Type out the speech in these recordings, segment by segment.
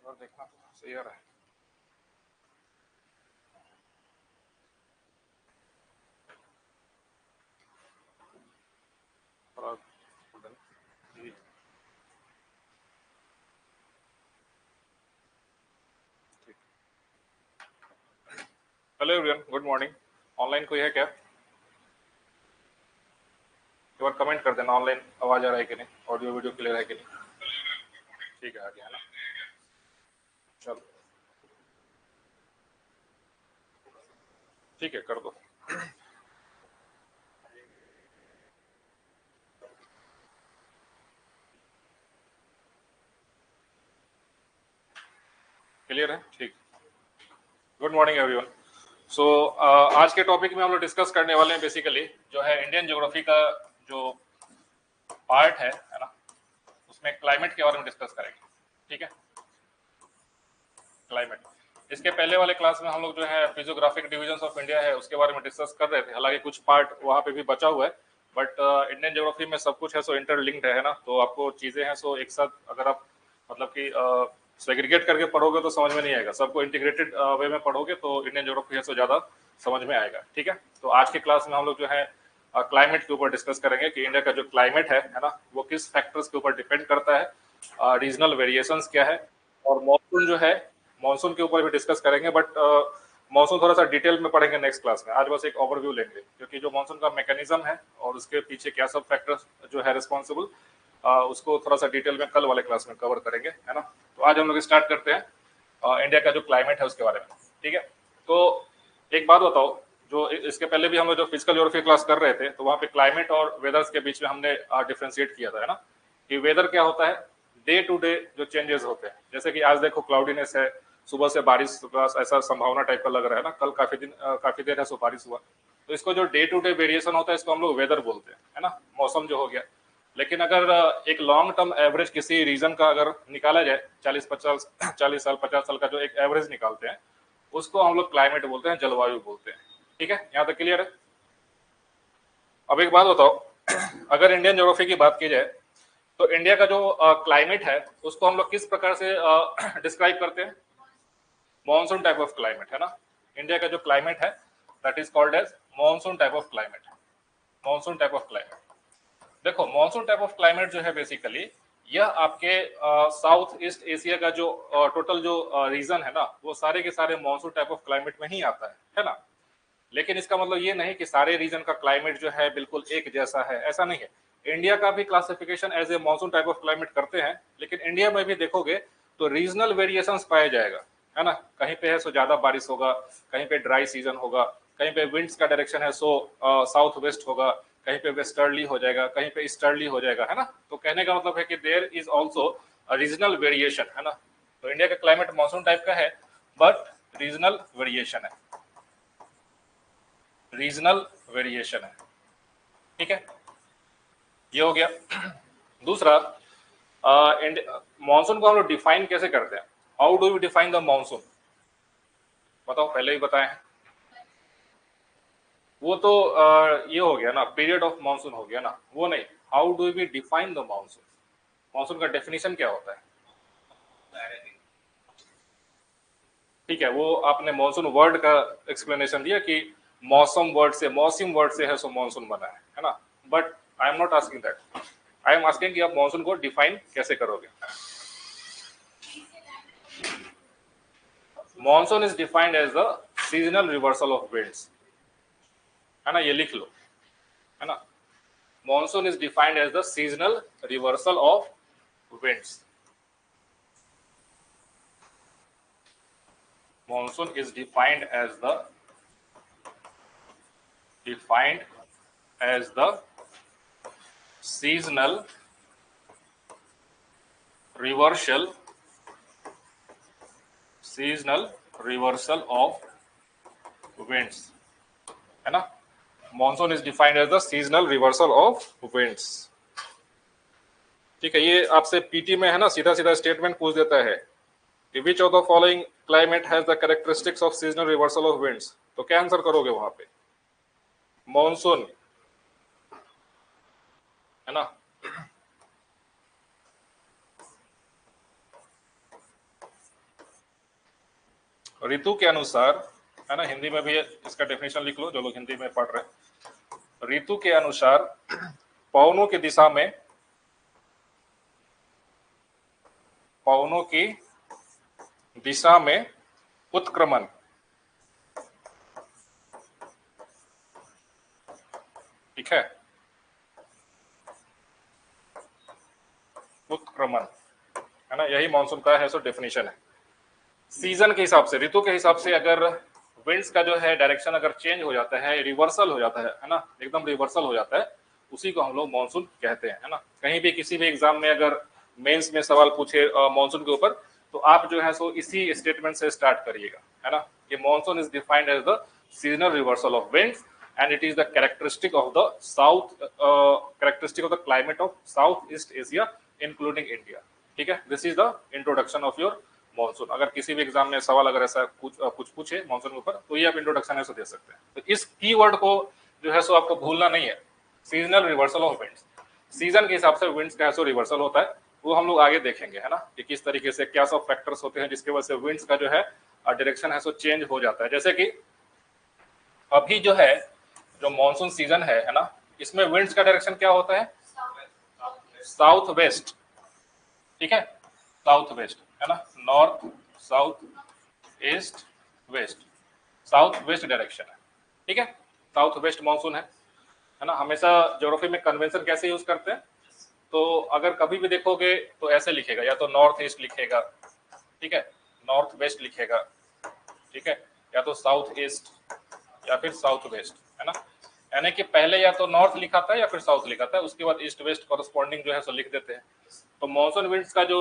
और देखना सही आ रहा है। थोड़ा जी। ठीक। Hello everyone, good morning. Online कोई है क्या? एक बार कमेंट कर देना ऑनलाइन आवाज आ रहा है कि नहीं, ऑडियो वीडियो क्लियर है कि नहीं। ठीक है, आ गया है ना। चलो ठीक है, कर दो। क्लियर है, ठीक। Good morning everyone. सो आज के टॉपिक में हम लोग डिस्कस करने वाले हैं बेसिकली जो है इंडियन ज्योग्राफी का जो पार्ट है ना, उसमें क्लाइमेट के बारे में डिस्कस करेंगे। ठीक है, क्लाइमेट। इसके पहले वाले क्लास में हम लोग जो है फिजियोग्राफिक डिविजन ऑफ इंडिया है उसके बारे में डिस्कस कर रहे थे। हालांकि कुछ पार्ट वहाँ पे भी बचा हुआ है, बट इंडियन ज्योग्राफी में सब कुछ है सो इंटरलिंक्ड है ना, तो आपको चीजें हैं सो एक साथ अगर आप मतलब कि सेग्रीगेट करके पढ़ोगे तो समझ में नहीं आएगा। सबको इंटीग्रेटेड वे में पढ़ोगे तो इंडियन ज्योग्राफी है सो ज्यादा समझ में आएगा। ठीक है, तो आज के क्लास में हम लोग जो है क्लाइमेट के ऊपर डिस्कस करेंगे कि इंडिया का जो क्लाइमेट है ना, वो किस फैक्टर्स के ऊपर डिपेंड करता है, रीजनल वेरिएशंस क्या है, और मॉनसून जो है मॉनसून के ऊपर भी डिस्कस करेंगे। बट मॉनसून थोड़ा सा डिटेल में पढ़ेंगे नेक्स्ट क्लास में। आज बस एक ओवरव्यू लेंगे क्योंकि जो मॉनसून का मैकेनिज्म है और उसके पीछे क्या सब फैक्टर्स जो है रिस्पॉन्सिबल, उसको थोड़ा सा डिटेल में कल वाले क्लास में कवर करेंगे, है ना। तो आज हम लोग स्टार्ट करते हैं इंडिया का जो क्लाइमेट है उसके बारे में। ठीक है, तो एक बात बताओ, जो इसके पहले भी हम लोग जो फिजिकल ज्योग्राफी क्लास कर रहे थे तो वहाँ पे क्लाइमेट और वेदर्स के बीच में हमने डिफ्रेंशिएट किया था, है ना, कि वेदर क्या होता है, डे टू डे जो चेंजेस होते हैं। जैसे कि आज देखो क्लाउडीनेस है, सुबह से बारिश का ऐसा संभावना टाइप का लग रहा है ना, कल काफी देर है सो बारिश हुआ, तो इसको जो डे टू डे वेरिएशन होता है इसको हम लोग वेदर बोलते हैं, है ना, मौसम जो हो गया। लेकिन अगर एक लॉन्ग टर्म एवरेज किसी रीजन का अगर निकाला जाए, 40 साल 50 साल का जो एक एवरेज निकालते हैं उसको हम लोग क्लाइमेट बोलते हैं, जलवायु बोलते हैं। ठीक है, यहाँ तक क्लियर है। अब एक बात बताओ, अगर इंडियन ज्योग्राफी की बात की जाए तो इंडिया का जो क्लाइमेट है उसको हम लोग किस प्रकार से डिस्क्राइब करते हैं? मॉनसून टाइप ऑफ क्लाइमेट, है ना। इंडिया का जो क्लाइमेट है that is called as monsoon type of climate. Monsoon type of climate, देखो मॉनसून टाइप ऑफ क्लाइमेट जो है बेसिकली यह आपके साउथ ईस्ट एशिया का जो टोटल जो रीजन है ना, वो सारे के सारे मॉनसून टाइप ऑफ क्लाइमेट में ही आता है ना। लेकिन इसका मतलब ये नहीं कि सारे रीजन का क्लाइमेट जो है बिल्कुल एक जैसा है, ऐसा नहीं है। इंडिया का भी classification as a monsoon type of climate करते हैं, लेकिन इंडिया में भी देखोगे तो रीजनल वेरिएशंस पाया जाएगा, है ना। कहीं पे है सो ज्यादा बारिश होगा, कहीं पे ड्राई सीजन होगा, कहीं पे विंड्स का डायरेक्शन है सो साउथ वेस्ट होगा, कहीं पे वेस्टर्ली हो जाएगा, कहीं पे ईस्टर्ली हो जाएगा, है ना। तो कहने का मतलब है कि there is also regional variation, है ना। तो इंडिया का क्लाइमेट मॉनसून टाइप का है, बट रीजनल वेरिएशन है, रीजनल वेरिएशन है। ठीक है, ये हो गया। दूसरा, मॉनसून को हम लोग डिफाइन कैसे करते हैं? How do you define the monsoon? बताओ, पहले ही बताए हैं। वो तो ये हो गया ना, पीरियड ऑफ मॉनसून हो गया ना, वो नहीं। How do we define the monsoon? Monsoon का डेफिनेशन क्या होता है? ठीक है, वो आपने मॉनसून वर्ड का एक्सप्लेनेशन दिया कि मौसम वर्ड से, मौसम वर्ड से है सो मॉनसून बना है ना। But I am not asking that, I am asking कि आप मॉनसून को डिफाइन कैसे करोगे? Monsoon is defined as the seasonal reversal of winds, है ना, ये लिख लो, है ना। Monsoon is defined as the seasonal reversal of winds. Monsoon is defined as the seasonal reversal seasonal reversal of winds, है ना। Monsoon is defined as the seasonal reversal of winds. ठीक है, ये आपसे पीटी में है ना सीधा सीधा स्टेटमेंट पूछ देता है कि which of the following climate has the characteristics of seasonal reversal of winds, तो क्या आंसर करोगे वहां पे? मॉनसून, है ना। ऋतु के अनुसार, है ना, हिंदी में भी इसका डेफिनेशन लिख लो जो लोग हिंदी में पढ़ रहे हैं। ऋतु के अनुसार पवनों की दिशा में, पवनों की दिशा में उत्क्रमण, ठीक है, उत्क्रमण, है ना, यही मानसून का है सो डेफिनेशन है। सीजन के हिसाब से, ऋतु के हिसाब से अगर विंड्स का जो है डायरेक्शन अगर चेंज हो जाता है, रिवर्सल हो जाता है ना, एकदम रिवर्सल हो जाता है, उसी को हम लोग मानसून कहते हैं, है ना। कहीं भी किसी भी एग्जाम में अगर मेंस में सवाल पूछे मानसून के ऊपर, तो आप जो है सो इसी स्टेटमेंट से स्टार्ट करिएगा, है ना, कि monsoon is defined as the seasonal reversal of winds and it is the characteristic of the south characteristic of the climate of Southeast Asia including India, ठीक है। This is the introduction of your monsoon. अगर किसी भी exam में सवाल अगर ऐसा कुछ पूछे मानसून के ऊपर, तो ये आप इंट्रोडक्शन ऐसे दे सकते हैं। तो इस कीवर्ड को जो है सो आपको भूलना नहीं है, seasonal reversal of winds. Season के हिसाब से विंड्स का है सो रिवर्सल होता है, वो हम लोग आगे देखेंगे, है ना, कि किस तरीके से क्या सब फैक्टर्स होते हैं जिसकी वजह से विंड्स का जो है डायरेक्शन है सो चेंज हो जाता है। जैसे कि अभी जो है जो मानसून सीजन है ना, इसमें विंड्स का डायरेक्शन क्या होता है, साउथ वेस्ट, ठीक है, साउथ वेस्ट, है ना, north south east west, south west direction है, ठीक है, साउथ वेस्ट मानसून है ना। हमेशा ज्योग्राफी में कन्वेंशन कैसे यूज करते हैं, तो अगर कभी भी देखोगे तो ऐसे लिखेगा, या तो नॉर्थ ईस्ट लिखेगा, ठीक है, नॉर्थ वेस्ट लिखेगा, ठीक है, या तो साउथ ईस्ट या फिर साउथ वेस्ट, है ना। यानी कि पहले या तो नॉर्थ लिखा था या फिर साउथ लिखा था, उसके बाद ईस्ट वेस्ट कॉरस्पॉन्डिंग जो है सो लिख देते हैं। तो मॉनसून विंड्स का जो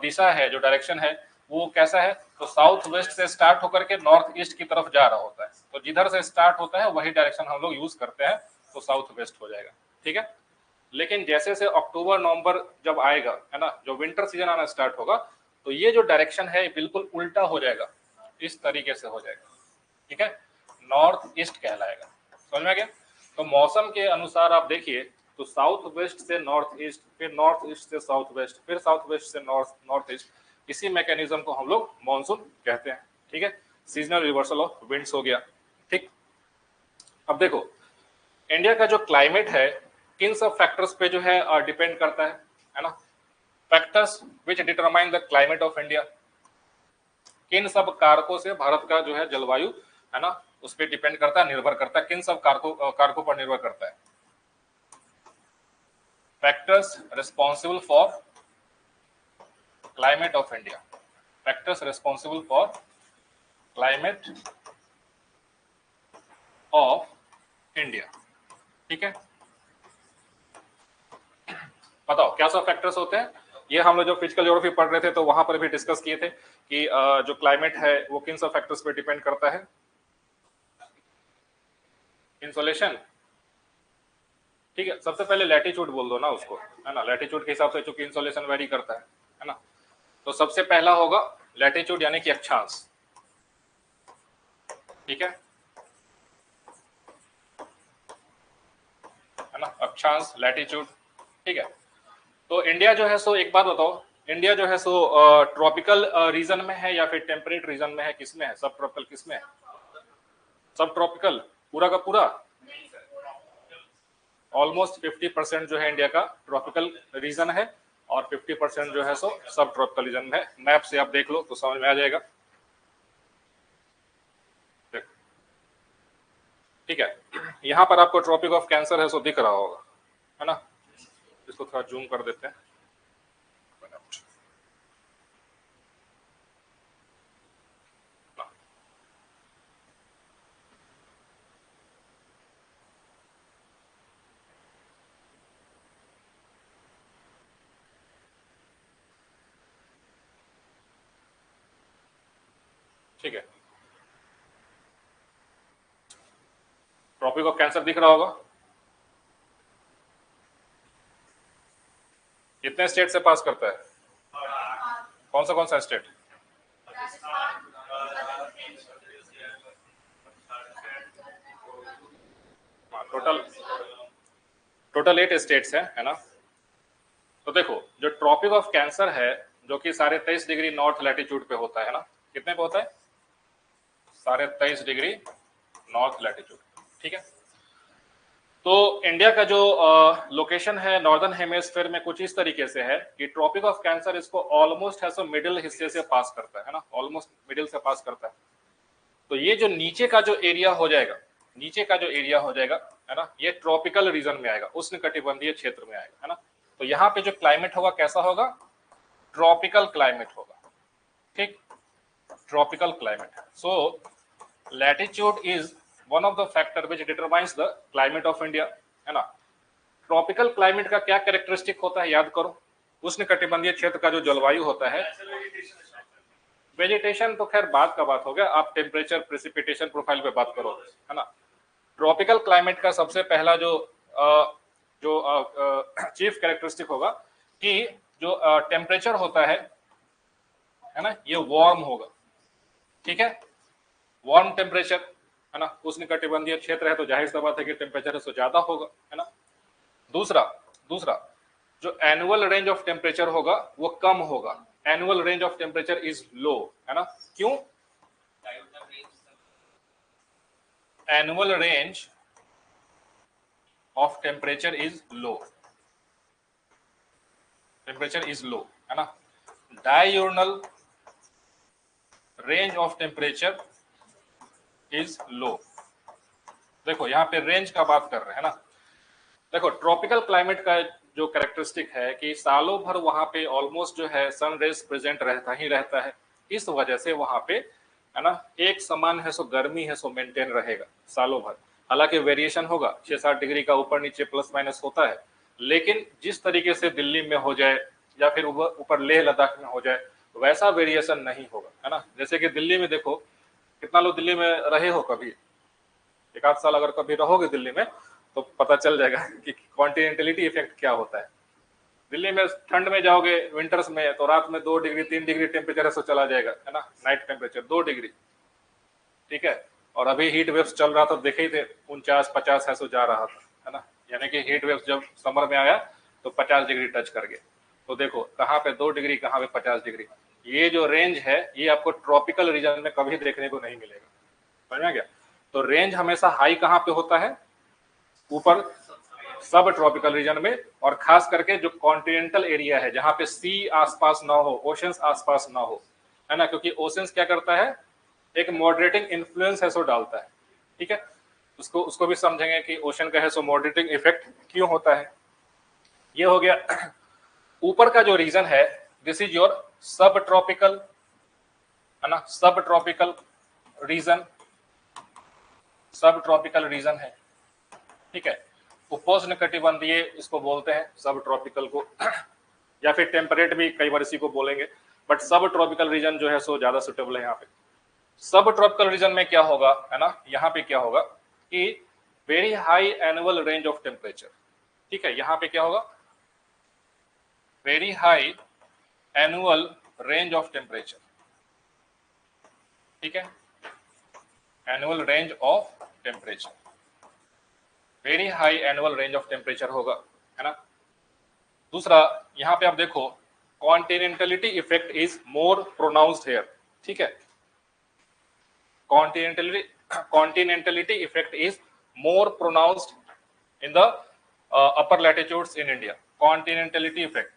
दिशा है, जो डायरेक्शन है, वो कैसा है, तो साउथ वेस्ट से स्टार्ट होकर के नॉर्थ ईस्ट की तरफ जा रहा होता है। तो जिधर से स्टार्ट होता है वही डायरेक्शन हम लोग यूज करते हैं, तो साउथ वेस्ट हो जाएगा, ठीक है। लेकिन जैसे से अक्टूबर नवंबर जब आएगा, है ना, जो विंटर सीजन आना स्टार्ट होगा, तो ये जो डायरेक्शन है बिल्कुल उल्टा हो जाएगा, इस तरीके से हो जाएगा, ठीक है, नॉर्थ ईस्ट कहलाएगा। समझ में आ गया। तो मौसम के अनुसार आप देखिए, तो साउथ वेस्ट से नॉर्थ ईस्ट, फिर नॉर्थ ईस्ट से साउथ वेस्ट, फिर साउथ वेस्ट से नॉर्थ ईस्ट, इसी मैकेनिज्म को हम लोग मॉनसून कहते हैं, ठीक है। सीजनल रिवर्सल ऑफ विंड्स हो गया, ठीक। अब देखो इंडिया का जो क्लाइमेट है किन सब फैक्टर्स पे जो है डिपेंड करता है ना। Factors which determine the climate of India, किन सब कारकों से भारत का जो है जलवायु, है ना, उस पर डिपेंड करता है, निर्भर करता है, किन सब कारकों पर निर्भर करता है। Factors responsible for climate of India, factors responsible for climate of India, ठीक है। बताओ क्या सब फैक्टर्स होते हैं। ये हम लोग जो फिजिकल ज्योग्राफी पढ़ रहे थे तो वहां पर भी डिस्कस किए थे कि जो क्लाइमेट है वो किन सब फैक्टर्स पे डिपेंड करता है। इंसोलेशन, ठीक है, सबसे पहले लैटिट्यूड बोल दो ना उसको, है ना, लैटिट्यूड के हिसाब से चूंकि इंसोलेशन वेरी करता है ना। तो सबसे पहला होगा लैटिट्यूड यानी कि अक्षांश, ठीक है ना, अक्षांश लैटिट्यूड, ठीक है। तो इंडिया जो है सो एक बात बताओ, इंडिया जो है सो ट्रॉपिकल रीजन में है या फिर टेम्परेट रीजन में है, किसमें है, सब ट्रॉपिकल किसमें है, सब ट्रॉपिकल पूरा का पूरा, ऑलमोस्ट 50% जो है इंडिया का ट्रॉपिकल रीजन है और 50% जो है सो सब ट्रॉपिकल रीजन है। मैप से आप देख लो तो समझ में आ जाएगा, ठीक है। यहाँ पर आपको ट्रॉपिक ऑफ कैंसर है सो दिख रहा होगा, है ना, इसको थोड़ा जूम कर देते हैं। ठीक है, ट्रॉपिक ऑफ कैंसर दिख रहा होगा। कितने स्टेट से पास करता है, कौन सा स्टेट, टोटल टोटल 8 स्टेट्स है ना। तो देखो जो ट्रॉपिक ऑफ कैंसर है जो कि 23.5 डिग्री नॉर्थ लैटिट्यूड पे होता है ना, कितने पे होता है, 23.5 डिग्री नॉर्थ लैटिट्यूड। ठीक है, तो इंडिया का जो लोकेशन है नॉर्दर्न हेमिस्फीयर में कुछ इस तरीके से है कि ट्रॉपिक ऑफ कैंसर इसको ऑलमोस्ट है सो मिडिल हिस्से से पास करता है ना, ऑलमोस्ट मिडिल से पास करता है। तो ये जो नीचे का जो एरिया हो जाएगा, नीचे का जो एरिया हो जाएगा है ना, ये ट्रॉपिकल रीजन में आएगा, उष्णकटिबंधीय क्षेत्र में आएगा, है ना। तो यहाँ पे जो क्लाइमेट होगा कैसा होगा, ट्रॉपिकल क्लाइमेट होगा। ठीक, tropical climate. So latitude is one of the factor which determines the climate of India, है ना। ट्रॉपिकल क्लाइमेट का क्या कैरेक्टरिस्टिक होता है याद करो, उष्णकटिबंधीय क्षेत्र का जो जलवायु होता है, वेजिटेशन तो खैर बाद का बात हो गया, आप टेम्परेचर प्रेसिपिटेशन प्रोफाइल पे बात करो, है ना। ट्रॉपिकल क्लाइमेट का सबसे पहला जो चीफ कैरेक्टरिस्टिक होगा कि जो टेम्परेचर होता है ना, ये वार्म होगा। ठीक है, वार्म टेम्परेचर, है ना, उष्णकटिबंधीय क्षेत्र है तो जाहिर सी बात है कि टेम्परेचर है तो ज्यादा होगा, है ना। दूसरा जो एनुअल रेंज ऑफ टेम्परेचर होगा वो कम होगा, annual range of temperature is low, है ना। क्यों? Annual range of temperature is low, temperature is low, है ना। डायurnal range of temperature is low. देखो यहाँ पे रेंज का बात कर रहे हैं ना। देखो ट्रॉपिकल क्लाइमेट का जो कैरेक्टरिस्टिक है कि सालों भर वहां पे ऑलमोस्ट जो है सन रेज प्रेजेंट रहता ही रहता है, इस वजह से वहां पे, है ना, एक समान है सो गर्मी है सो मेंटेन रहेगा सालों भर। हालांकि वेरिएशन होगा, 6-7 डिग्री का ऊपर नीचे प्लस माइनस होता है, लेकिन जिस तरीके से दिल्ली में हो जाए या फिर ऊपर लेह लद्दाख में हो जाए वैसा वेरिएशन नहीं होगा, है ना। जैसे कि दिल्ली में देखो, कितना लोग दिल्ली में रहे हो, कभी एक आध साल अगर कभी रहोगे दिल्ली में तो पता चल जाएगा कि कॉन्टिनेंटलिटी इफेक्ट क्या होता है। दिल्ली में ठंड में जाओगे विंटर्स में तो रात में 2 डिग्री 3 डिग्री टेम्परेचर ऐसा चला जाएगा, है ना, नाइट टेम्परेचर 2 डिग्री। ठीक है, और अभी हीट वेव्स चल रहा था, देखे ही थे 49-50 ऐसा जा रहा था, है ना। यानी कि हीट वेव्स जब समर में आया तो 50 डिग्री टच कर गए। तो देखो कहाँ पे 2 डिग्री, कहाँ पे 50 डिग्री। ये जो रेंज है ये आपको ट्रॉपिकल रीजन में कभी देखने को नहीं मिलेगा, समझ में गया। तो रेंज हमेशा हाई कहाँ पे होता है, ऊपर सब ट्रॉपिकल रीजन में, और खास करके जो कॉन्टिनेंटल एरिया है जहां पे सी आसपास ना हो, ओशंस आसपास ना हो, है ना, क्योंकि ओशंस क्या करता है, एक मॉडरेटिंग इन्फ्लुएंस है सो डालता है। ठीक है, उसको भी समझेंगे कि ओशन का है सो मॉडरेटिंग इफेक्ट क्यों होता है। ये हो गया ऊपर का जो रीजन है, दिस इज योर सब ट्रॉपिकल, है ना, सब ट्रॉपिकल रीजन, सब ट्रॉपिकल रीजन है। ठीक है, उपोष्णकटिबंधीय इसको बोलते हैं सब ट्रॉपिकल को या फिर टेम्परेट भी कई बार इसी को बोलेंगे, बट सब ट्रॉपिकल रीजन जो है सो ज्यादा सुटेबल है यहाँ पे। सब ट्रॉपिकल रीजन में क्या होगा, है ना, यहाँ पे क्या होगा कि very high annual range of temperature. ठीक है, यहाँ पे क्या होगा, very high annual range of temperature. ठीक है, annual range of temperature, very high annual range of temperature होगा, है ना। दूसरा यहाँ पे आप देखो continentality effect is more pronounced here. ठीक है, continentality effect is more pronounced in the upper latitudes in India. Continentality effect,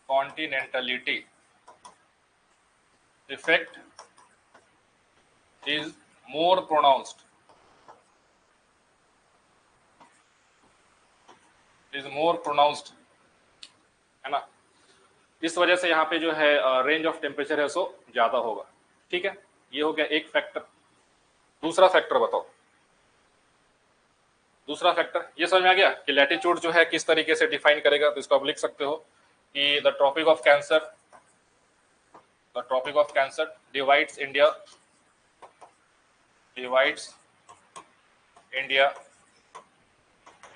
continentality effect is more pronounced, is more pronounced, है ना। इस वजह से यहाँ पे जो है रेंज ऑफ टेम्परेचर है सो ज्यादा होगा। ठीक है, ये हो गया एक फैक्टर। दूसरा फैक्टर बताओ, दूसरा फैक्टर ये समझ में आ गया कि लैटिट्यूड जो है किस तरीके से डिफाइन करेगा। तो इसको आप लिख सकते हो कि the Tropic of Cancer, the Tropic of Cancer divides India, divides India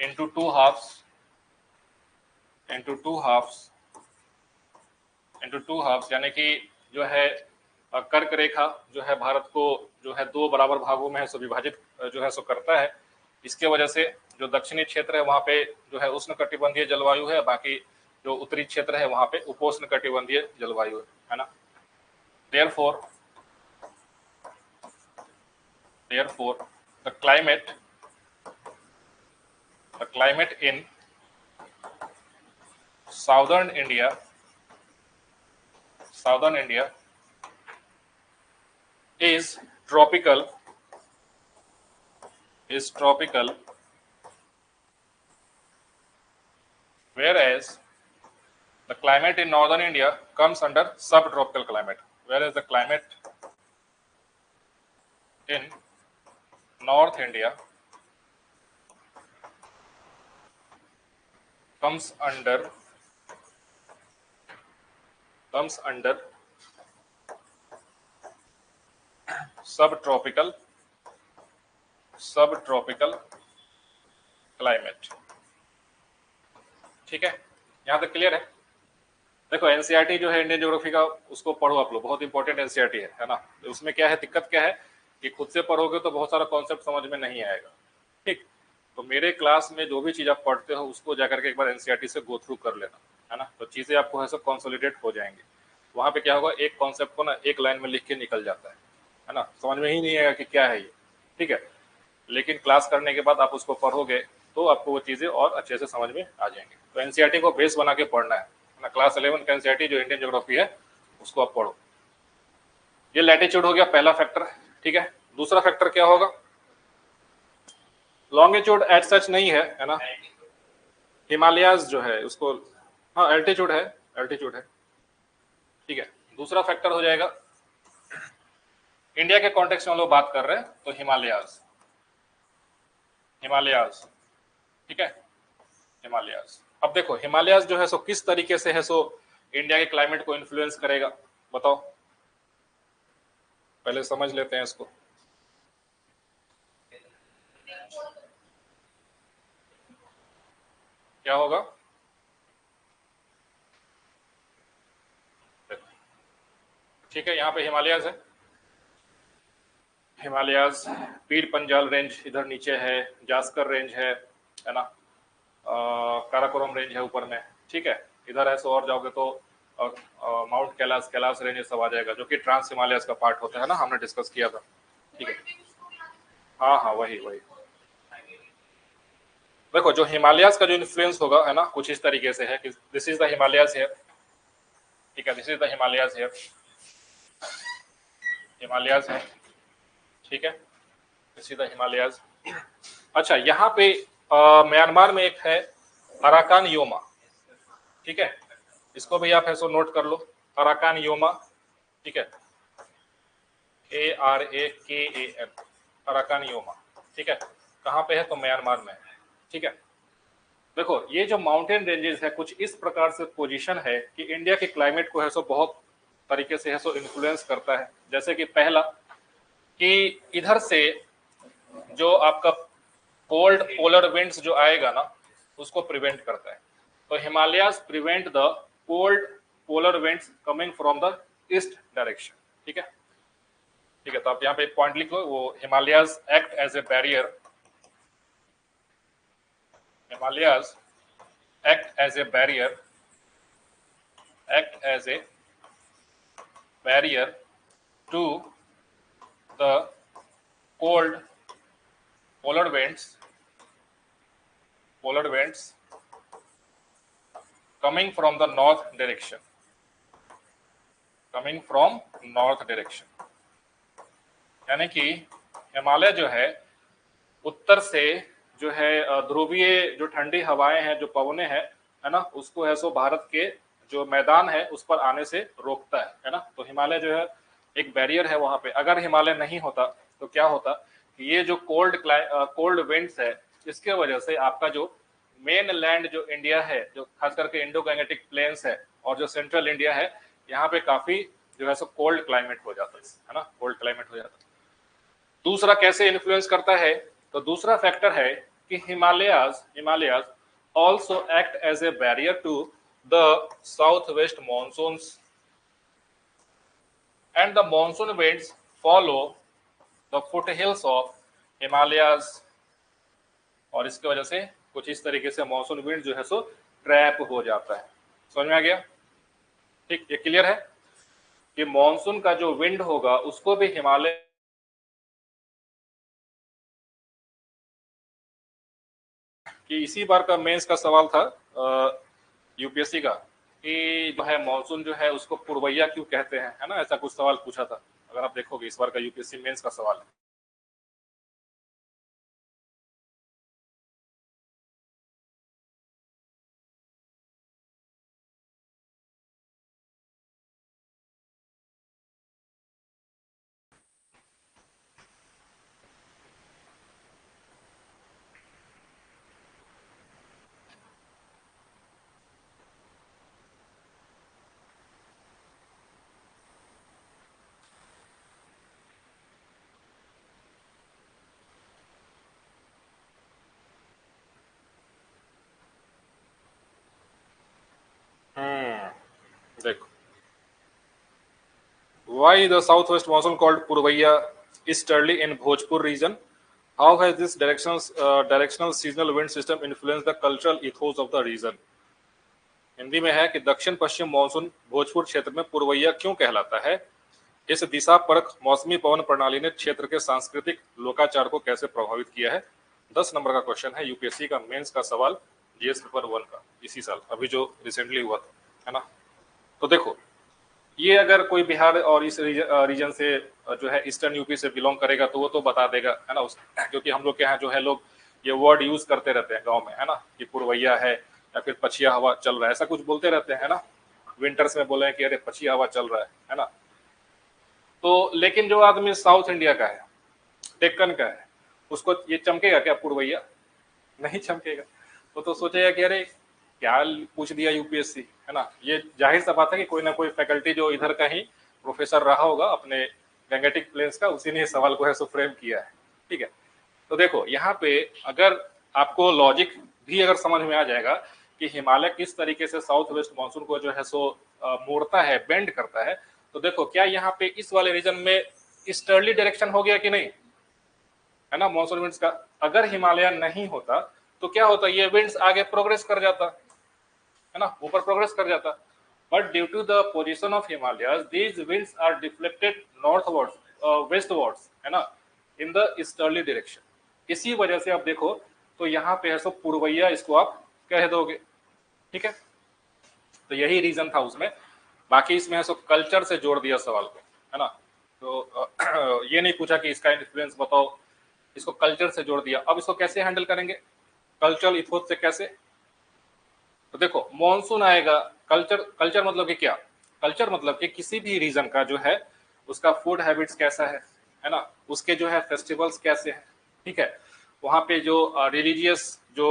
into two halves, into two halves, into two halves, यानी कि जो है कर्क रेखा जो है भारत को जो है 2 बराबर भागों में है सो विभाजित जो है सो करता है। इसके वजह से जो दक्षिणी क्षेत्र है वहाँ पे जो है उष्णकटिबंधीय जलवायु है, बाकी जो उत्तरी क्षेत्र है वहाँ पे उपोष्णकटिबंधीय जलवायु है ना। Therefore therefore the climate in southern India is tropical whereas the climate in northern India comes under subtropical climate. Whereas the climate in North India comes under subtropical climate. ठीक है, यहां तक क्लियर है? देखो एनसीईआरटी जो है Indian geography का, उसको पढ़ो आप लोग, बहुत इंपॉर्टेंट एनसीईआरटी है ना। उसमें क्या है, दिक्कत क्या है कि खुद से पढ़ोगे तो बहुत सारा कॉन्सेप्ट समझ में नहीं आएगा। ठीक, तो मेरे क्लास में जो भी चीज आप पढ़ते हो उसको जाकर के एक बार एनसीईआरटी से गो थ्रू कर लेना, है ना। तो चीजें आपको है सब कंसोलिडेट हो जाएंगे। वहां पे क्या होगा, एक कॉन्सेप्ट को ना एक लाइन में लिख के निकल जाता है ना, समझ में ही नहीं आएगा कि क्या है ये। ठीक है, लेकिन क्लास करने के बाद आप उसको पढ़ोगे तो आपको वो चीजें और अच्छे से समझ में आ जाएंगी। तो एनसीईआरटी को बेस बना के पढ़ना है ना। क्लास 11 का एनसीईआरटी जो इंडियन ज्योग्राफी है उसको आप पढ़ो। ये लैटिट्यूड हो गया पहला फैक्टर। ठीक है, दूसरा फैक्टर क्या होगा, लॉन्गिट्यूड एज सच नहीं है ना, हिमालयाज जो है उसको, हाँ एल्टीट्यूड है। ठीक है, दूसरा फैक्टर हो जाएगा, इंडिया के कॉन्टेक्स्ट में हम लोग बात कर रहे हैं तो हिमालयाज। ठीक है, हिमालयाज। अब देखो हिमालयाज जो है सो किस तरीके से है सो इंडिया के क्लाइमेट को इन्फ्लुएंस करेगा, बताओ, पहले समझ लेते हैं इसको। क्या होगा, ठीक है, यहाँ पे हिमालयाज है, हिमालयाज, पीर पंजाल रेंज इधर नीचे है, जास्कर रेंज है ना, काराकोरम रेंज है ऊपर में। ठीक है, इधर है सो और जाओगे तो माउंट कैलाश रेंज सब आ जाएगा, जो कि ट्रांस हिमालयाज का पार्ट होता है ना, हमने डिस्कस किया था। ठीक है, हाँ हाँ वही। देखो जो हिमालयाज का जो इन्फ्लुएंस होगा है ना, कुछ इस तरीके से है कि this is the Himalayas here. ठीक है, this is the Himalayas here, Himalayas है। ठीक है, दिस इज द हिमालयाज। अच्छा, यहाँ पे म्यांमार में एक है अराकान योमा। ठीक है, इसको भी आप ऐसो नोट कर लो, अराकान योमा। ठीक है, ARAKAN, अराकान योमा। ठीक है, कहाँ पे है तो म्यांमार में है। ठीक है, देखो ये जो माउंटेन रेंजेस है कुछ इस प्रकार से पोजीशन है कि इंडिया के क्लाइमेट को है सो बहुत तरीके से है सो इन्फ्लुएंस करता है। जैसे कि पहला कि इधर से जो आपका कोल्ड पोलर विंड्स जो आएगा ना उसको प्रिवेंट करता है। तो Himalayas prevent the cold polar winds coming from the east direction. ठीक है, ठीक है, तो आप यहाँ पे एक पॉइंट लिखो, वो Himalayas act as a barrier, Himalayas act as a barrier, to the cold polar winds coming from the north direction, यानी कि हिमालय जो है उत्तर से जो है ध्रुवीय जो ठंडी हवाएं हैं, जो पवने हैं है ना, उसको है सो भारत के जो मैदान है उस पर आने से रोकता है ना। तो हिमालय जो है एक बैरियर है वहां पे। अगर हिमालय नहीं होता तो क्या होता कि ये जो कोल्ड विंड्स है, इसके वजह से आपका जो मेन लैंड जो इंडिया है, जो खास करके इंडो गैंगेटिक प्लेन्स है और जो सेंट्रल इंडिया है, यहाँ पे काफी जो है सो कोल्ड क्लाइमेट हो जाता है ना, कोल्ड क्लाइमेट हो जाता है। दूसरा कैसे इन्फ्लुएंस करता है, तो दूसरा फैक्टर है कि Himalayas also act as a barrier to the southwest monsoons, and the monsoon winds follow the foothills of Himalayas, और इसकी वजह से कुछ इस तरीके से मॉनसून विंड जो है सो ट्रैप हो जाता है। समझ में आ गया? ठीक, ये क्लियर है कि मॉनसून का जो विंड होगा उसको भी हिमालय कि इसी बार का मेंस का सवाल था यूपीएससी का, कि जो है मानसून जो है उसको पुरवैया क्यों कहते हैं, है ना, ऐसा कुछ सवाल पूछा था। अगर आप देखोगे इस बार का यूपीएससी मेंस का सवाल है। देखो, why the southwest monsoon called Purvaiya easterly in Bhojpur region? How has this directional seasonal wind system influenced the cultural ethos of the region? Hindi में है कि दक्षिण पश्चिम मानसून भोजपुर क्षेत्र में पुरवैया क्यों कहलाता है? इस दिशा परक मौसमी पवन प्रणाली ने क्षेत्र के सांस्कृतिक लोकाचार को कैसे प्रभावित किया है? 10 नंबर का क्वेश्चन है यूपीएससी का मेंस का सवाल, जीएस पेपर 1 का, इसी साल अभी जो रिसेंटली हुआ था, है ना। तो देखो, ये अगर कोई बिहार और इस रीजन से जो है ईस्टर्न यूपी से बिलोंग करेगा तो वो तो बता देगा, है ना। क्योंकि हम लोग के यहाँ जो है लोग ये वर्ड यूज करते रहते हैं गांव में, है ना, कि पुरवैया है या फिर पछिया हवा चल रहा है, ऐसा कुछ बोलते रहते हैं, है ना। विंटर्स में बोले कि अरे पछिया हवा चल रहा है ना। तो लेकिन जो आदमी साउथ इंडिया का है, डेक्कन का है, उसको ये चमकेगा क्या पुरवैया? नहीं चमकेगा। वो तो सोचेगा कि अरे क्या पूछ दिया यूपीएससी, है ना। ये जाहिर सा बात है कि कोई ना कोई फैकल्टी जो इधर का ही प्रोफेसर रहा होगा अपने गैंगेटिक प्लेन्स का, उसी ने इस सवाल को है सो फ्रेम किया है। ठीक है, तो देखो यहाँ पे अगर आपको लॉजिक भी अगर समझ में आ जाएगा कि हिमालय किस तरीके से साउथ वेस्ट मानसून को जो है सो मोड़ता है, बेंड करता है, तो देखो क्या यहाँ पे इस वाले रीजन में ईस्टर्ली डायरेक्शन हो गया कि नहीं, है ना, मॉनसून विंड्स का। अगर हिमालय नहीं होता तो क्या होता, ये विंड्स आगे प्रोग्रेस कर जाता, है ना, ऊपर प्रोग्रेस कर जाता। But due to the position of Himalaya these winds are deflected northwards, westwards, है ना, इन द ईस्टर्ली डायरेक्शन। इसी वजह से आप देखो तो यहाँ पे है सो पुरवैया इसको आप कह दोगे। ठीक है, तो यही रीजन था उसमें। बाकी इसमें है सो कल्चर से जोड़ दिया सवाल को, है ना। तो ये नहीं पूछा कि इसका इन्फ्लुएंस बताओ, इसको कल्चर से जोड़ दिया। अब इसको कैसे हैंडल करेंगे, कल्चरल इथोस से कैसे? तो देखो मॉनसून आएगा, कल्चर, कल्चर मतलब कि क्या, कल्चर मतलब कि किसी भी रीजन का जो है उसका फूड हैबिट्स कैसा है ना, उसके जो है फेस्टिवल्स कैसे हैं। ठीक है, वहाँ पे जो रिलीजियस जो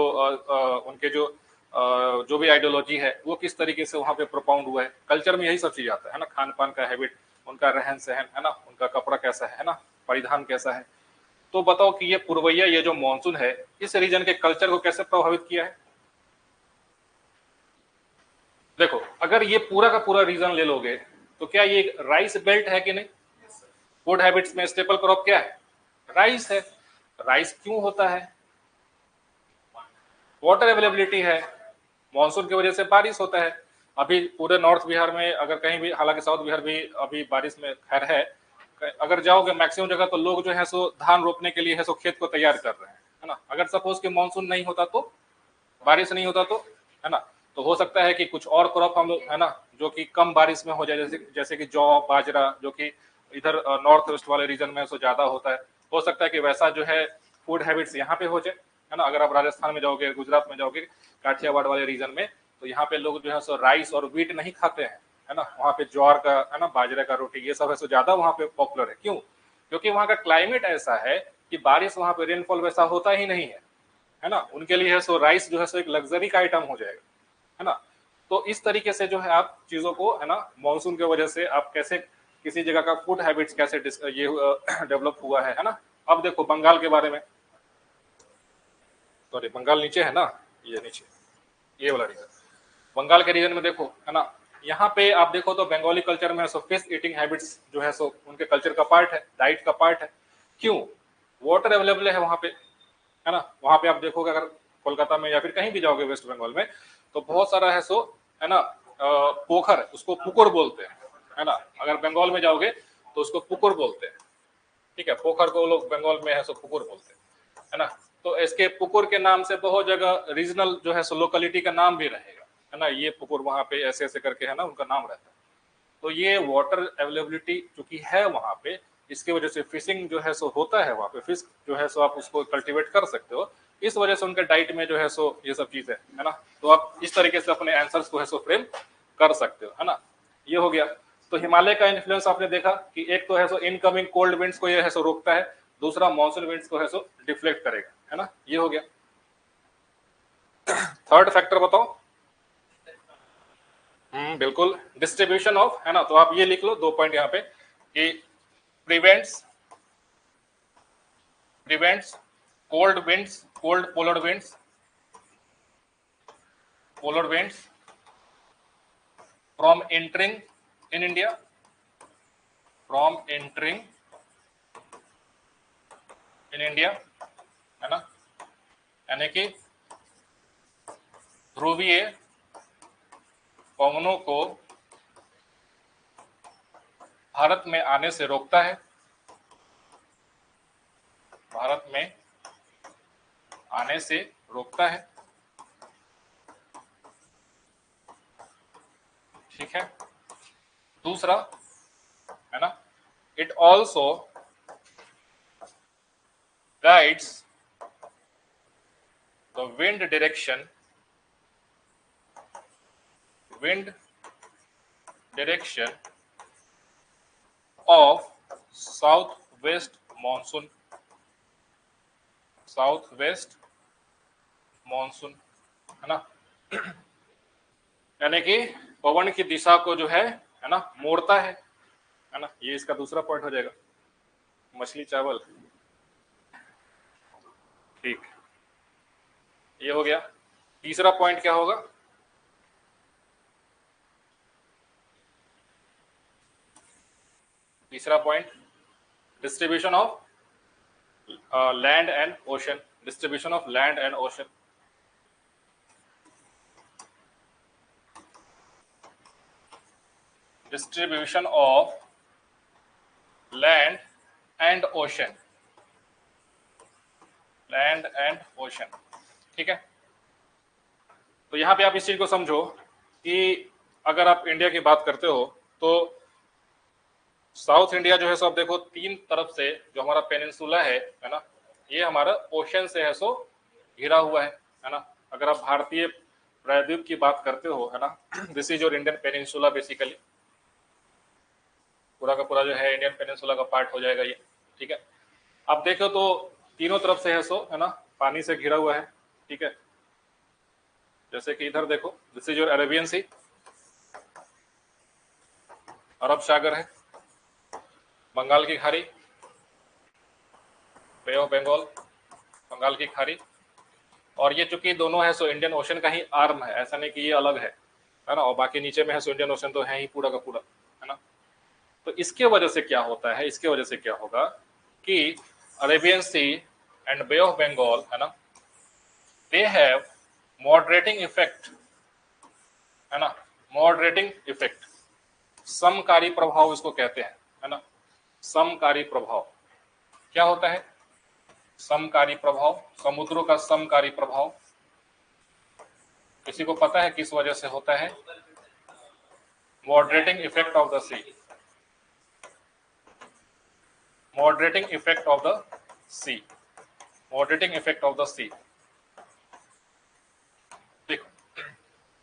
उनके जो भी आइडियोलॉजी है वो किस तरीके से वहाँ पे प्रोपाउंड हुआ है। कल्चर में यही सब चीज आता है ना, खान पान का हैबिट, उनका रहन सहन, है ना, उनका कपड़ा कैसा है ना, परिधान कैसा है। तो बताओ कि ये पुरवैया, ये जो मॉनसून है, इस रीजन के कल्चर को कैसे प्रभावित किया है? देखो अगर ये पूरा का पूरा रीजन ले लोगे तो क्या ये राइस बेल्ट है कि नहीं? फूड हैबिट्स में स्टेपल क्रॉप क्या है? राइस है। राइस क्यों होता है? वाटर अवेलेबिलिटी है, मानसून की वजह से बारिश होता है। अभी पूरे नॉर्थ बिहार में अगर कहीं भी, हालांकि साउथ बिहार भी अभी बारिश में खैर है, अगर जाओगे मैक्सिमम जगह तो लोग जो है सो धान रोपने के लिए है सो खेत को तैयार कर रहे हैं, है ना। अगर सपोज कि मानसून नहीं होता तो, बारिश नहीं होता तो, है ना, तो हो सकता है कि कुछ और क्रॉप हम लोग, है ना, जो कि कम बारिश में हो जाए, जैसे जैसे कि जौ, बाजरा, जो कि इधर नॉर्थ वेस्ट वाले रीजन में सो ज्यादा होता है। हो सकता है कि वैसा जो है फूड हैबिट्स यहाँ पे हो जाए, है ना। अगर आप राजस्थान में जाओगे, गुजरात में जाओगे, काठियावाड़ वाले रीजन में, तो यहाँ पे लोग जो है सो राइस और व्हीट नहीं खाते हैं, है ना। वहाँ पे ज्वार का, है ना, बाजरे का रोटी, ये सब है सो ज्यादा वहाँ पे पॉपुलर है। क्यों? क्योंकि वहाँ का क्लाइमेट ऐसा है कि बारिश, वहाँ पे रेनफॉल वैसा होता ही नहीं है ना। उनके लिए है सो राइस जो है सो एक लग्जरी का आइटम हो जाएगा, है ना। तो इस तरीके से जो है आप चीजों को, है ना, मानसून की वजह से आप कैसे किसी जगह का फूड हैबिट्स कैसे ये डेवलप हुआ है ना। अब देखो बंगाल के बारे में, सॉरी बंगाल नीचे है ना, ये नीचे, ये वाला रीजन, बंगाल के रीजन में देखो, है ना, यहाँ पे आप देखो तो बंगाली कल्चर में सो फिश ईटिंग हैबिट्स जो है सो उनके कल्चर का पार्ट है, डाइट का पार्ट है। क्यों? वाटर अवेलेबल है वहाँ पे, है ना। वहाँ पे आप देखोगे अगर कोलकाता में या फिर कहीं भी जाओगे वेस्ट बंगाल में, तो बहुत सारा है सो, है ना, पोखर, उसको पुकुर बोलते हैं, है ना। अगर बंगाल में जाओगे तो उसको पुकुर बोलते हैं। ठीक है, पोखर को लोग बंगाल में है सो पुकुर बोलते हैं, है ना। तो इसके पुकुर के नाम से बहुत जगह रीजनल जो है सो लोकेलिटी का नाम भी रहेगा, है ना। ये पुकुर वहां पे ऐसे ऐसे करके है ना उनका नाम रहता है। तो ये वाटर अवेलेबिलिटी चूंकि है वहां पे, इसकी वजह से फिशिंग जो है सो होता है वहां पे, फिश जो है सो आप उसको कल्टीवेट कर सकते हो, इस वजह से उनके डाइट में जो है सो ये सब चीजें है ना। तो आप इस तरीके से अपने आंसर्स को है सो फ्रेम कर सकते हो, है ना। ये हो गया। तो हिमालय का इन्फ्लुएंस आपने देखा कि एक तो है सो इनकमिंग कोल्ड विंड्स को ये है सो रोकता है, दूसरा मॉनसून विंड्स को है सो डिफ्लेक्ट करेगा, है ना। ये हो गया। थर्ड फैक्टर बताओ। बिल्कुल, डिस्ट्रीब्यूशन ऑफ, है ना। तो आप ये लिख लो 2 पॉइंट यहाँ पे कि prevents prevents cold winds, cold polar winds from entering in India, from entering in India, है ना। यानी कि ध्रुवीय पवनों को भारत में आने से रोकता है, भारत में आने से रोकता है, ठीक है। दूसरा, है ना, it also guides the wind direction of southwest monsoon, southwest monsoon, है ना। यानी कि पवन की दिशा को जो है ना मोड़ता है ना। ये इसका दूसरा पॉइंट हो जाएगा। मछली चावल, ठीक, ये हो गया। तीसरा पॉइंट क्या होगा? तीसरा point, distribution of land and ocean, distribution of land and ocean. Distribution of land and ocean, land and ocean, ठीक है। तो यहां पे आप इस चीज को समझो कि अगर आप इंडिया की बात करते हो तो साउथ इंडिया जो है सो आप देखो, 3 तरफ से जो हमारा पेनिनसुला है ना, ये हमारा ओशन से है सो घिरा हुआ है ना। अगर आप भारतीय प्रायद्वीप की बात करते हो, है ना, this is your Indian peninsula basically, पूरा का पूरा जो है इंडियन पेनिनसुला का पार्ट हो जाएगा ये, ठीक है। आप देखो तो तीनों तरफ से है सो, है ना, पानी से घिरा हुआ है, ठीक है। जैसे कि इधर देखो, दिस इज योर अरेबियन सी, अरब सागर है, बंगाल की खाड़ी, बे ऑफ बंगाल, बंगाल की खाड़ी, और ये चूंकि दोनों है सो इंडियन ओशन का ही आर्म है, ऐसा नहीं कि ये अलग है ना। और बाकी नीचे में है सो इंडियन ओशन तो है ही पूरा का पूरा, है ना। तो इसके वजह से क्या होता है, इसके वजह से क्या होगा कि Arabian Sea and Bay of Bengal, है ना, दे हैव मॉडरेटिंग इफेक्ट, है ना, मॉडरेटिंग इफेक्ट, समकारी प्रभाव इसको कहते हैं, है ना। समकारी प्रभाव क्या होता है? समकारी प्रभाव, समुद्रों का समकारी प्रभाव किसी को पता है किस वजह से होता है? Moderating effect of the sea, moderating effect of the sea, moderating effect of the sea. देखो,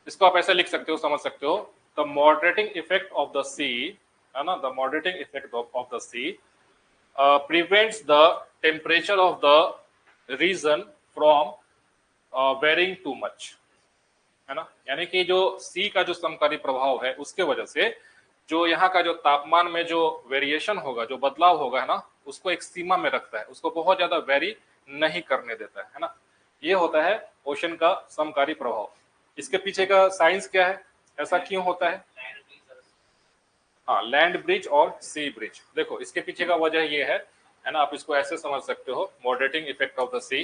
इसको आप ऐसे लिख सकते हो, समझ सकते हो, the moderating effect of the sea, है ना, the moderating effect of the sea prevents the temperature of the region from varying too much, है ना। यानी कि जो सी का जो समकारी प्रभाव है उसके वजह से जो यहाँ का जो तापमान में जो वेरिएशन होगा, जो बदलाव होगा, है ना, उसको एक सीमा में रखता है, उसको बहुत ज्यादा वेरी नहीं करने देता है ना। ये होता है ओशन का समकारी प्रभाव। इसके पीछे का साइंस क्या है, ऐसा क्यों होता है? हाँ, लैंड ब्रिज और सी ब्रिज। देखो, इसके पीछे का वजह ये है ना, आप इसको ऐसे समझ सकते हो, moderating effect of the sea,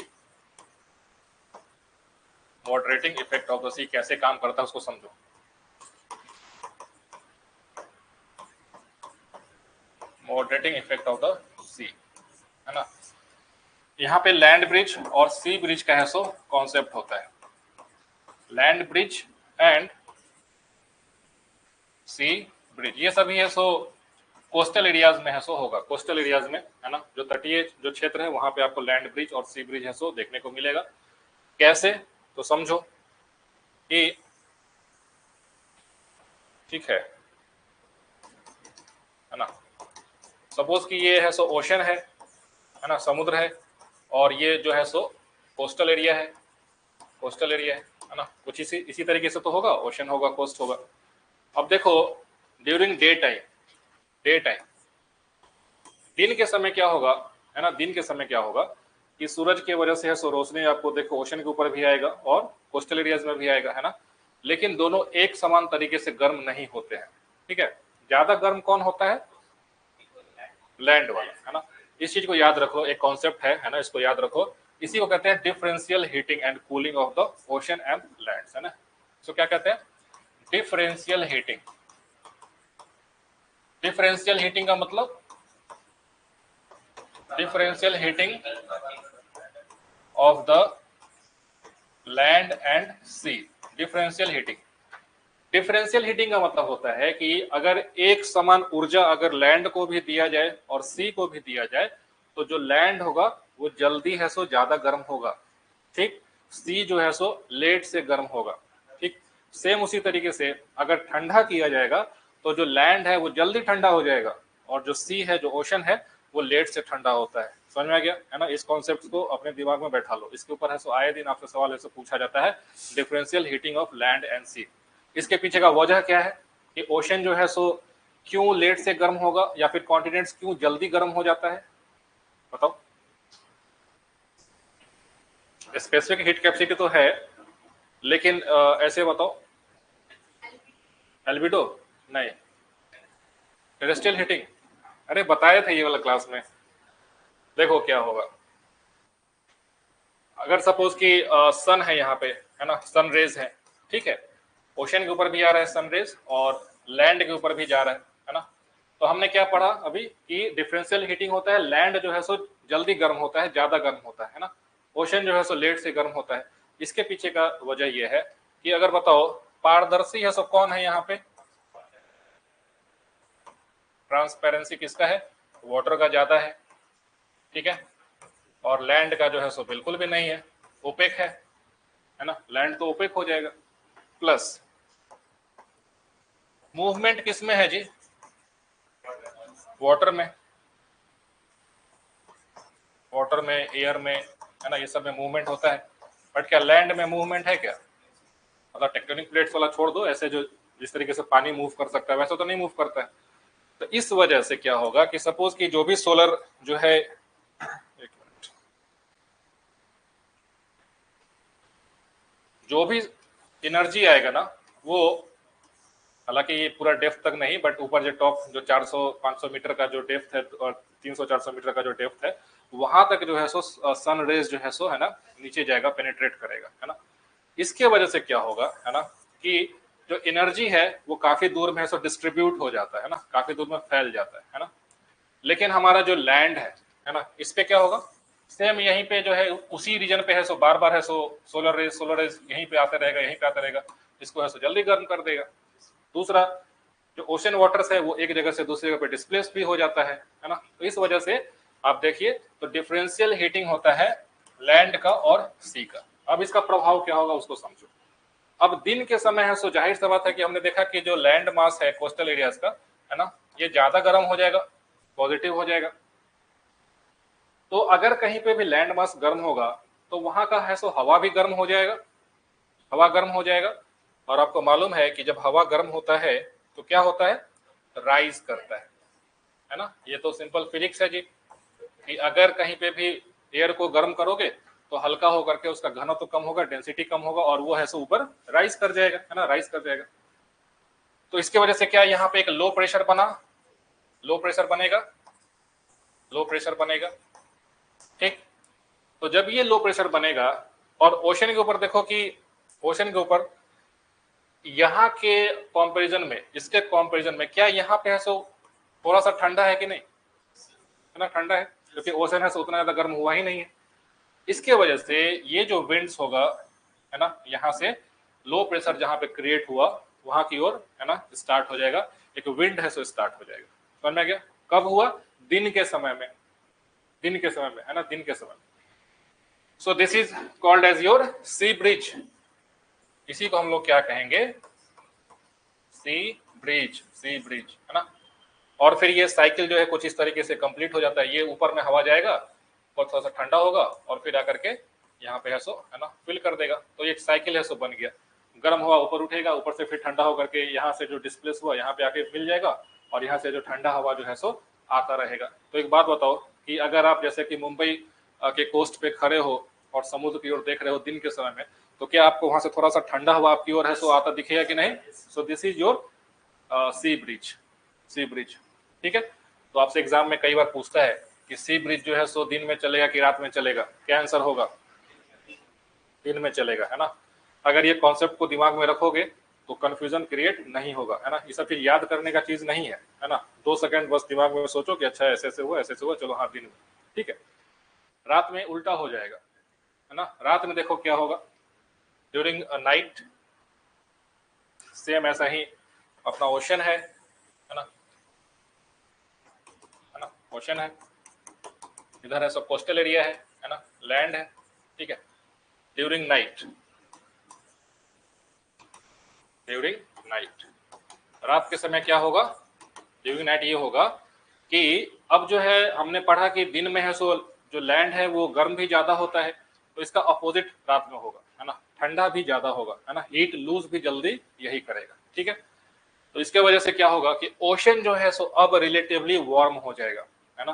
moderating effect of the sea कैसे काम करता है उसको समझो। Moderating effect of the sea, है ना। यहाँ पे लैंड ब्रिज और सी ब्रिज का है सो कॉन्सेप्ट होता है। Land breeze and sea breeze ये सभी है सो कोस्टल एरियाज में है सो होगा, कोस्टल एरियाज में है ना, जो तटीय जो क्षेत्र है वहां पे आपको लैंड ब्रिज और सी ब्रिज है सो देखने को मिलेगा। कैसे, तो समझो कि ठीक है ना, सपोज कि ये है सो ओशन है ना, समुद्र है, और ये जो है सो कोस्टल एरिया है, कोस्टल एरिया है ना, कुछ इसी तरीके से तो होगा, ओशन होगा, कोस्ट होगा। अब देखो during day time, day time दिन के समय क्या होगा है ना, दिन के समय क्या होगा कि सूरज की वजह से है सो रोशनी आपको देखो ओशन के ऊपर भी आएगा और कोस्टल एरियाज में भी आएगा है ना, लेकिन दोनों एक समान तरीके से गर्म नहीं होते हैं। ठीक है, ज्यादा गर्म कौन होता है, लैंड वाला है ना। इस चीज को याद रखो, एक कॉन्सेप्ट है ना, इसको याद रखो। इसी को कहते हैं differential heating and cooling of the ocean and lands, है ना। सो क्या कहते हैं, डिफरेंशियल हीटिंग। डिफरेंशियल हीटिंग का मतलब, differential heating of the land and sea. Differential heating, differential heating का मतलब होता है कि अगर एक समान ऊर्जा अगर लैंड को भी दिया जाए और सी को भी दिया जाए, तो जो लैंड होगा वो जल्दी है सो ज्यादा गर्म होगा, ठीक। सी जो है सो लेट से गर्म होगा, ठीक। सेम उसी तरीके से अगर ठंडा किया जाएगा तो जो लैंड है वो जल्दी ठंडा हो जाएगा, और जो सी है, जो ओशन है, वो लेट से ठंडा होता है। समझ में आ गया है ना। इस कॉन्सेप्ट को अपने दिमाग में बैठा लो, इसके ऊपर है सो आए दिन आपसे सवाल ऐसे पूछा जाता है, differential heating of land and sea. इसके पीछे का वजह क्या है कि ओशन जो है सो क्यों लेट से गर्म होगा, या फिर कॉन्टिनेंट्स क्यों जल्दी गर्म हो जाता है, बताओ। स्पेसिफिक हीट कैपेसिटी तो है, लेकिन ऐसे बताओ, एल्बिडो नहीं, टेरेस्ट्रियल हीटिंग, अरे बताए थे ये वाला क्लास में। देखो क्या होगा, अगर सपोज कि सन है यहाँ पे है ना, सन रेज है, ठीक है, ओशन के ऊपर भी आ रहा है सन रेज और लैंड के ऊपर भी जा रहा है ना। तो हमने क्या पढ़ा अभी कि डिफरेंशियल हीटिंग होता है, लैंड जो है सो जल्दी गर्म होता है, ज्यादा गर्म होता है ना, ओशन जो है सो लेट से गर्म होता है। इसके पीछे का वजह यह है कि अगर बताओ पारदर्शी है सो कौन है यहाँ पे, ट्रांसपेरेंसी किसका है, वाटर का ज्यादा है, ठीक है, और लैंड का जो है सो बिल्कुल भी नहीं है, ओपेक है ना, लैंड तो ओपेक हो जाएगा। प्लस मूवमेंट किस में है जी, वाटर में, वाटर में, एयर में, है ना, ये सब में मूवमेंट होता है। बट क्या लैंड में मूवमेंट है क्या, मतलब टेक्टोनिक प्लेट्स वाला छोड़ दो, ऐसे जो जिस तरीके से पानी मूव कर सकता है वैसा तो नहीं मूव करता है। तो इस वजह से क्या होगा कि सपोज कि जो भी सोलर जो है, एक मिनट, जो भी एनर्जी आएगा ना वो, हालांकि ये पूरा डेप्थ तक नहीं, बट ऊपर जो टॉप जो 400-500 मीटर का जो डेप्थ है और 300-400 मीटर का जो डेप्थ है, वहां तक जो है सो सन रेज जो है सो है ना नीचे जाएगा, पेनिट्रेट करेगा, है ना। इसके वजह से क्या होगा है ना कि जो एनर्जी है वो काफी दूर में है सो डिस्ट्रीब्यूट हो जाता है ना, काफी दूर में फैल जाता है ना। लेकिन हमारा जो लैंड है ना, इस पे क्या होगा, सेम यहीं पे जो है उसी रीजन पे है सो बार बार है सो सोलर रेज यहीं पे आते रहेगा, यहीं पे आता रहेगा, इसको है सो जल्दी गर्म कर देगा। दूसरा, जो ओशन वाटर्स है वो एक जगह से दूसरी जगह पे डिस्प्लेस भी हो जाता है ना। तो इस वजह से आप देखिए तो डिफरेंशियल हीटिंग होता है लैंड का और सी का। अब इसका प्रभाव क्या होगा उसको समझो। अब दिन के समय है सो जाहिर सी बात है कि हमने देखा कि जो लैंड मास है कोस्टल एरियाज का, है ना, ये ज्यादा गर्म हो जाएगा, पॉजिटिव हो जाएगा। तो अगर कहीं पे भी लैंड मास गर्म होगा तो वहां का है सो हवा भी गर्म हो जाएगा, हवा गर्म हो जाएगा। और आपको मालूम है कि जब हवा गर्म होता है तो क्या होता है, राइज करता है ना। ये तो सिंपल फिजिक्स है जी, कि अगर कहीं पे भी एयर को गर्म करोगे तो हल्का होकर के उसका घनत्व तो कम होगा, डेंसिटी कम होगा, और वो है सो ऊपर राइज कर जाएगा, है ना, राइज कर जाएगा। तो इसकी वजह से क्या यहाँ पे एक लो प्रेशर बना, लो प्रेशर बनेगा, लो प्रेशर बनेगा, ठीक। तो जब ये लो प्रेशर बनेगा और ओशन के ऊपर देखो कि ओशन के ऊपर यहाँ के कंपैरिजन में, इसके कंपैरिजन में क्या यहाँ पे है सो थोड़ा सा ठंडा है कि नहीं, है ना, ठंडा है, क्योंकि ओशन है सो उतना ज्यादा गर्म हुआ ही नहीं है। इसके वजह से ये जो विंड्स होगा है ना, यहाँ से लो प्रेशर जहाँ पे क्रिएट हुआ वहां की ओर है ना स्टार्ट हो जाएगा, एक विंड है सो स्टार्ट हो जाएगा। समझ में आ गया? कब हुआ? दिन के समय में, दिन के समय में है ना, दिन के समय में। So this is called as your sea breeze. इसी को हम लोग क्या कहेंगे? सी ब्रिज, सी ब्रिज है ना। और फिर ये साइकिल जो है कुछ इस तरीके से कंप्लीट हो जाता है। ये ऊपर में हवा जाएगा और थोड़ा सा ठंडा होगा और फिर आकर के यहाँ पे है सो है ना फिल कर देगा। तो ये एक साइकिल है सो बन गया। गर्म हवा ऊपर उठेगा, ऊपर से फिर ठंडा होकर के यहाँ से जो डिस्प्लेस हुआ यहाँ पे आके मिल जाएगा और यहाँ से जो ठंडा हवा जो है सो आता रहेगा। तो एक बात बताओ कि अगर आप जैसे कि मुंबई के कोस्ट पे खड़े हो और समुद्र की ओर देख रहे हो दिन के समय में, तो क्या आपको वहां से थोड़ा सा ठंडा हवा आपकी ओर है सो आता दिखेगा कि नहीं? So this is your sea breeze, sea breeze. ठीक है। तो आपसे एग्जाम में कई बार पूछता है कि सी ब्रिज जो है सो दिन में चलेगा कि रात में चलेगा? क्या आंसर होगा? दिन में चलेगा है ना। अगर ये कॉन्सेप्ट को दिमाग में रखोगे तो कंफ्यूजन क्रिएट नहीं होगा है ना। ये सब चीज याद करने का चीज नहीं है ना। 2 सेकंड बस दिमाग में सोचो कि अच्छा ऐसे ऐसे हुआ, ऐसे ऐसे हुआ, चलो हाँ दिन में। ठीक है। रात में उल्टा हो जाएगा है ना। रात में देखो क्या होगा, ड्यूरिंग नाइट सेम ऐसा ही अपना ओशन है ना, है ना, ओशन है, इधर है सब कोस्टल एरिया है ना, लैंड है। ठीक है। ड्यूरिंग नाइट, ड्यूरिंग नाइट, रात के समय क्या होगा? ड्यूरिंग नाइट ये होगा कि अब जो है हमने पढ़ा कि दिन में है सो जो लैंड है वो गर्म भी ज्यादा होता है, तो इसका अपोजिट रात में होगा है ना, ठंडा भी ज्यादा होगा है ना, हीट लूज भी जल्दी यही करेगा। ठीक है। तो इसके वजह से क्या होगा कि ओशन जो है सो अब रिलेटिवली वार्म हो जाएगा है ना।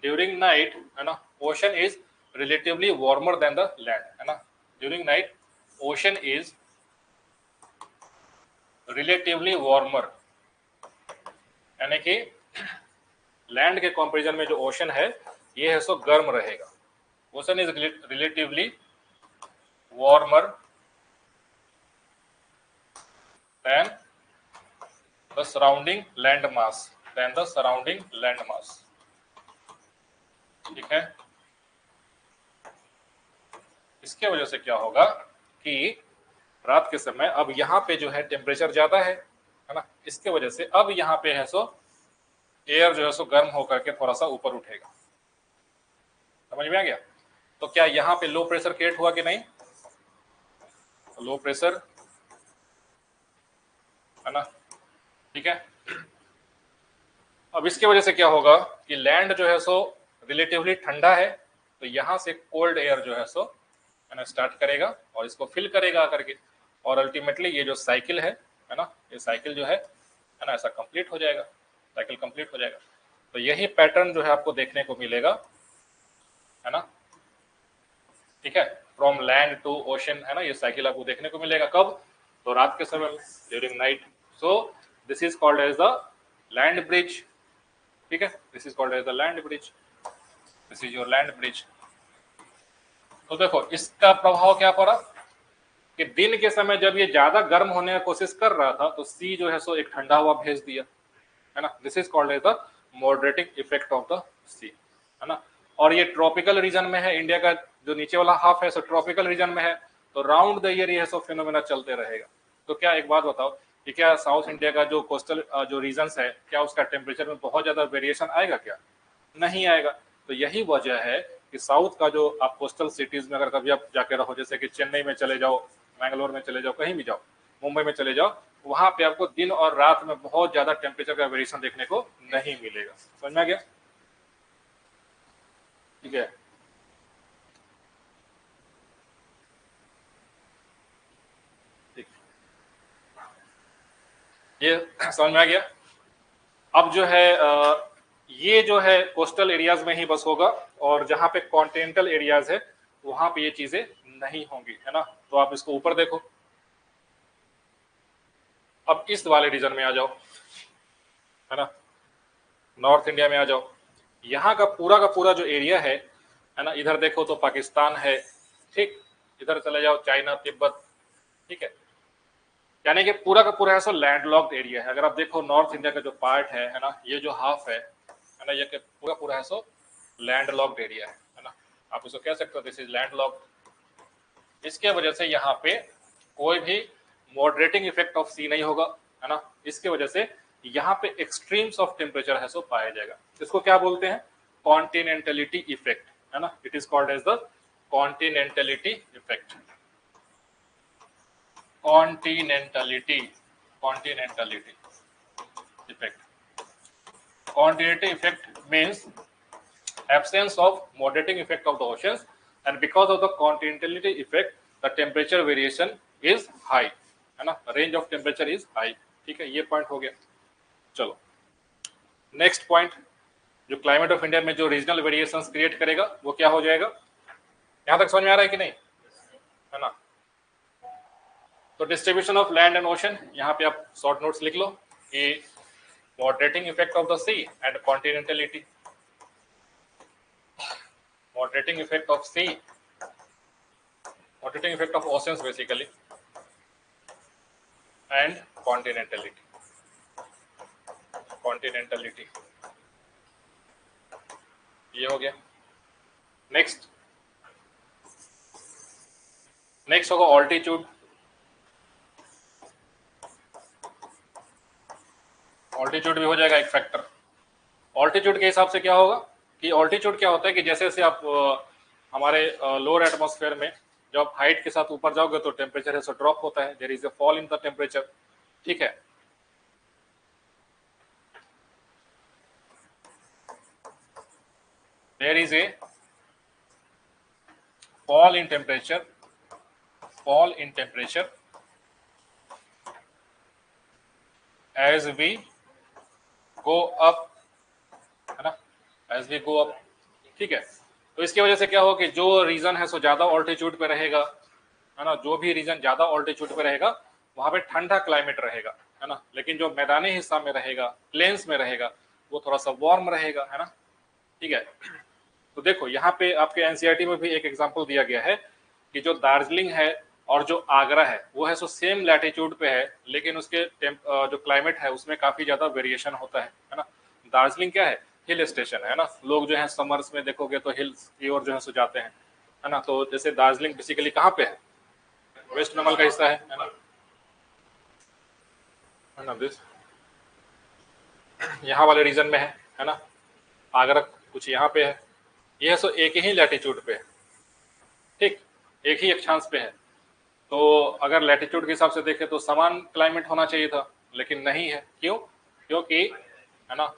ड्यूरिंग नाइट है ना, ocean is relatively warmer than the land है ना। During night ocean is relatively warmer, यानी कि लैंड के कंपैरिजन में जो ओशन है ये है सो गर्म रहेगा। Ocean is relatively warmer than the surrounding land mass, than the surrounding land mass। ठीक है। इसके वजह से क्या होगा कि रात के समय अब यहाँ पे जो है टेम्परेचर ज्यादा है ना, इसके वजह से अब यहाँ पे है सो एयर जो है सो गर्म होकर के थोड़ा सा ऊपर उठेगा। समझ में आ गया? तो क्या यहाँ पे लो प्रेशर क्रिएट हुआ कि नहीं? लो प्रेशर है ना। ठीक है। अब इसके वजह से क्या होगा कि लैंड जो है सो रिलेटिवली ठंडा है, तो यहां से कोल्ड एयर जो है सो है ना स्टार्ट करेगा और इसको फिल करेगा आकर के, और अल्टीमेटली ये जो साइकिल है ना, ये साइकिल जो है ना ऐसा कंप्लीट हो जाएगा, साइकिल कंप्लीट हो जाएगा। तो यही पैटर्न जो है आपको देखने को मिलेगा है ना। ठीक है। फ्रॉम लैंड टू ओशन है ना, ये साइकिल आपको देखने को मिलेगा कब? तो रात के समय में, during night. So this is called as the land breeze. ठीक है। This is called as the land breeze, this is your land breeze. तो देखो इसका प्रभाव क्या पड़ा कि दिन के समय जब ये ज्यादा गर्म होने की कोशिश कर रहा था तो सी जो है सो एक ठंडा हवा भेज दिया है ना। This is called as the moderating effect of the sea है ना। और ये ट्रॉपिकल रीजन में है, इंडिया का जो नीचे वाला हाफ है सो ट्रॉपिकल रीजन में है, तो राउंड द ईयर ये सो फिनोमेना चलते रहेगा। तो क्या एक बात बताओ कि क्या साउथ इंडिया का जो कोस्टल जो रीजन्स है, क्या उसका टेम्परेचर में बहुत ज्यादा वेरिएशन आएगा? क्या नहीं आएगा। तो यही वजह है कि साउथ का जो आप कोस्टल सिटीज में अगर कभी आप जाके रहो, जैसे कि चेन्नई में चले जाओ, मैंगलोर में चले जाओ, कहीं भी जाओ, मुंबई में चले जाओ, वहां पे आपको दिन और रात में बहुत ज्यादा टेम्परेचर का वेरिएशन देखने को नहीं मिलेगा। समझ में आ गया? ठीक है। ये समझ में आ गया? अब जो है ये जो है कोस्टल एरियाज में ही बस होगा, और जहां पे कॉन्टिनेंटल एरियाज है वहां पे ये चीजें नहीं होंगी है ना। तो आप इसको ऊपर देखो, अब इस वाले रीजन में आ जाओ है ना, नॉर्थ इंडिया में आ जाओ। यहाँ का पूरा जो एरिया है ना, इधर देखो तो पाकिस्तान है, ठीक, इधर चले जाओ चाइना, तिब्बत, ठीक है, यानी कि पूरा का पूरा है सो लैंडलॉक्ड एरिया है। अगर आप देखो नॉर्थ इंडिया का जो पार्ट है ना, ये जो हाफ है ना, ये पूरा पूरा है सो लैंडलॉक्ड एरिया है ना। आप इसको कह सकते हो दिस इज लैंडलॉक्ड। इसके वजह से यहाँ पे कोई भी मॉडरेटिंग इफेक्ट ऑफ सी नहीं होगा, है ना। इसके वजह से यहाँ पे एक्सट्रीम्स ऑफ टेम्परेचर है सो पाया जाएगा। इसको क्या बोलते हैं? कॉन्टिनेंटलिटी इफेक्ट, है ना। It is called as the continentality effect. Continentality effect. Continuity effect means absence of moderating effect of the oceans, and because of the continuity effect the temperature variation is high, है ना। range of temperature is high। ठीक है, ये point हो गया। चलो next point, जो climate of India में जो रीजनल वेरिएशंस क्रिएट करेगा वो क्या हो जाएगा? यहां तक समझ में आ रहा है कि नहीं, है ना। तो distribution of land and ocean, यहाँ पे आप शॉर्ट नोट्स लिख लो कि moderating effect of the sea and continentality, moderating effect of sea, moderating effect of oceans basically, and continentality, ये हो गया। नेक्स्ट होगा ऑल्टीट्यूड। ऑल्टीट्यूड भी हो जाएगा एक फैक्टर। ऑल्टीट्यूड के हिसाब से क्या होगा कि ऑल्टीट्यूड क्या होता है कि जैसे जैसे आप हमारे लोअर एटमॉस्फेयर में जब आप हाइट के साथ ऊपर जाओगे तो टेम्परेचर है सो ड्रॉप होता है, there is a fall in the temperature. ठीक है, there is a fall in temperature as we go up, है ना, as we go up। ठीक है, तो इसकी वजह से क्या होगा कि जो रीजन है सो ज्यादा ऑल्टीट्यूड पे रहेगा, है ना। जो भी रीजन ज्यादा ऑल्टीट्यूड पे रहेगा वहां पे ठंडा क्लाइमेट रहेगा, है ना। लेकिन जो मैदानी हिस्सा में रहेगा, प्लेन्स में रहेगा, वो थोड़ा सा वार्म रहेगा, है ना। ठीक है, तो देखो यहाँ पे आपके एनसीईआरटी में भी एक एग्जांपल दिया गया है कि जो दार्जिलिंग है और जो आगरा है वो है सो सेम लैटिट्यूड पे है, लेकिन उसके जो क्लाइमेट है उसमें काफी ज्यादा वेरिएशन होता है ना। दार्जिलिंग क्या है? हिल स्टेशन है ना। लोग जो है समर्स में देखोगे तो हिल्स की ओर जो है सो जाते हैं, है ना। तो जैसे दार्जिलिंग बेसिकली कहाँ पे है? वेस्ट बंगाल का हिस्सा है ना दिस यहाँ वाले रीजन में है ना। आगरा कुछ यहाँ पे है, यह सो एक ही लैटिट्यूड पे है, ठीक, एक ही अक्षांश पे है। तो अगर लैटिट्यूड के हिसाब से देखें तो समान क्लाइमेट होना चाहिए था, लेकिन नहीं है। क्यों? क्योंकि, है ना,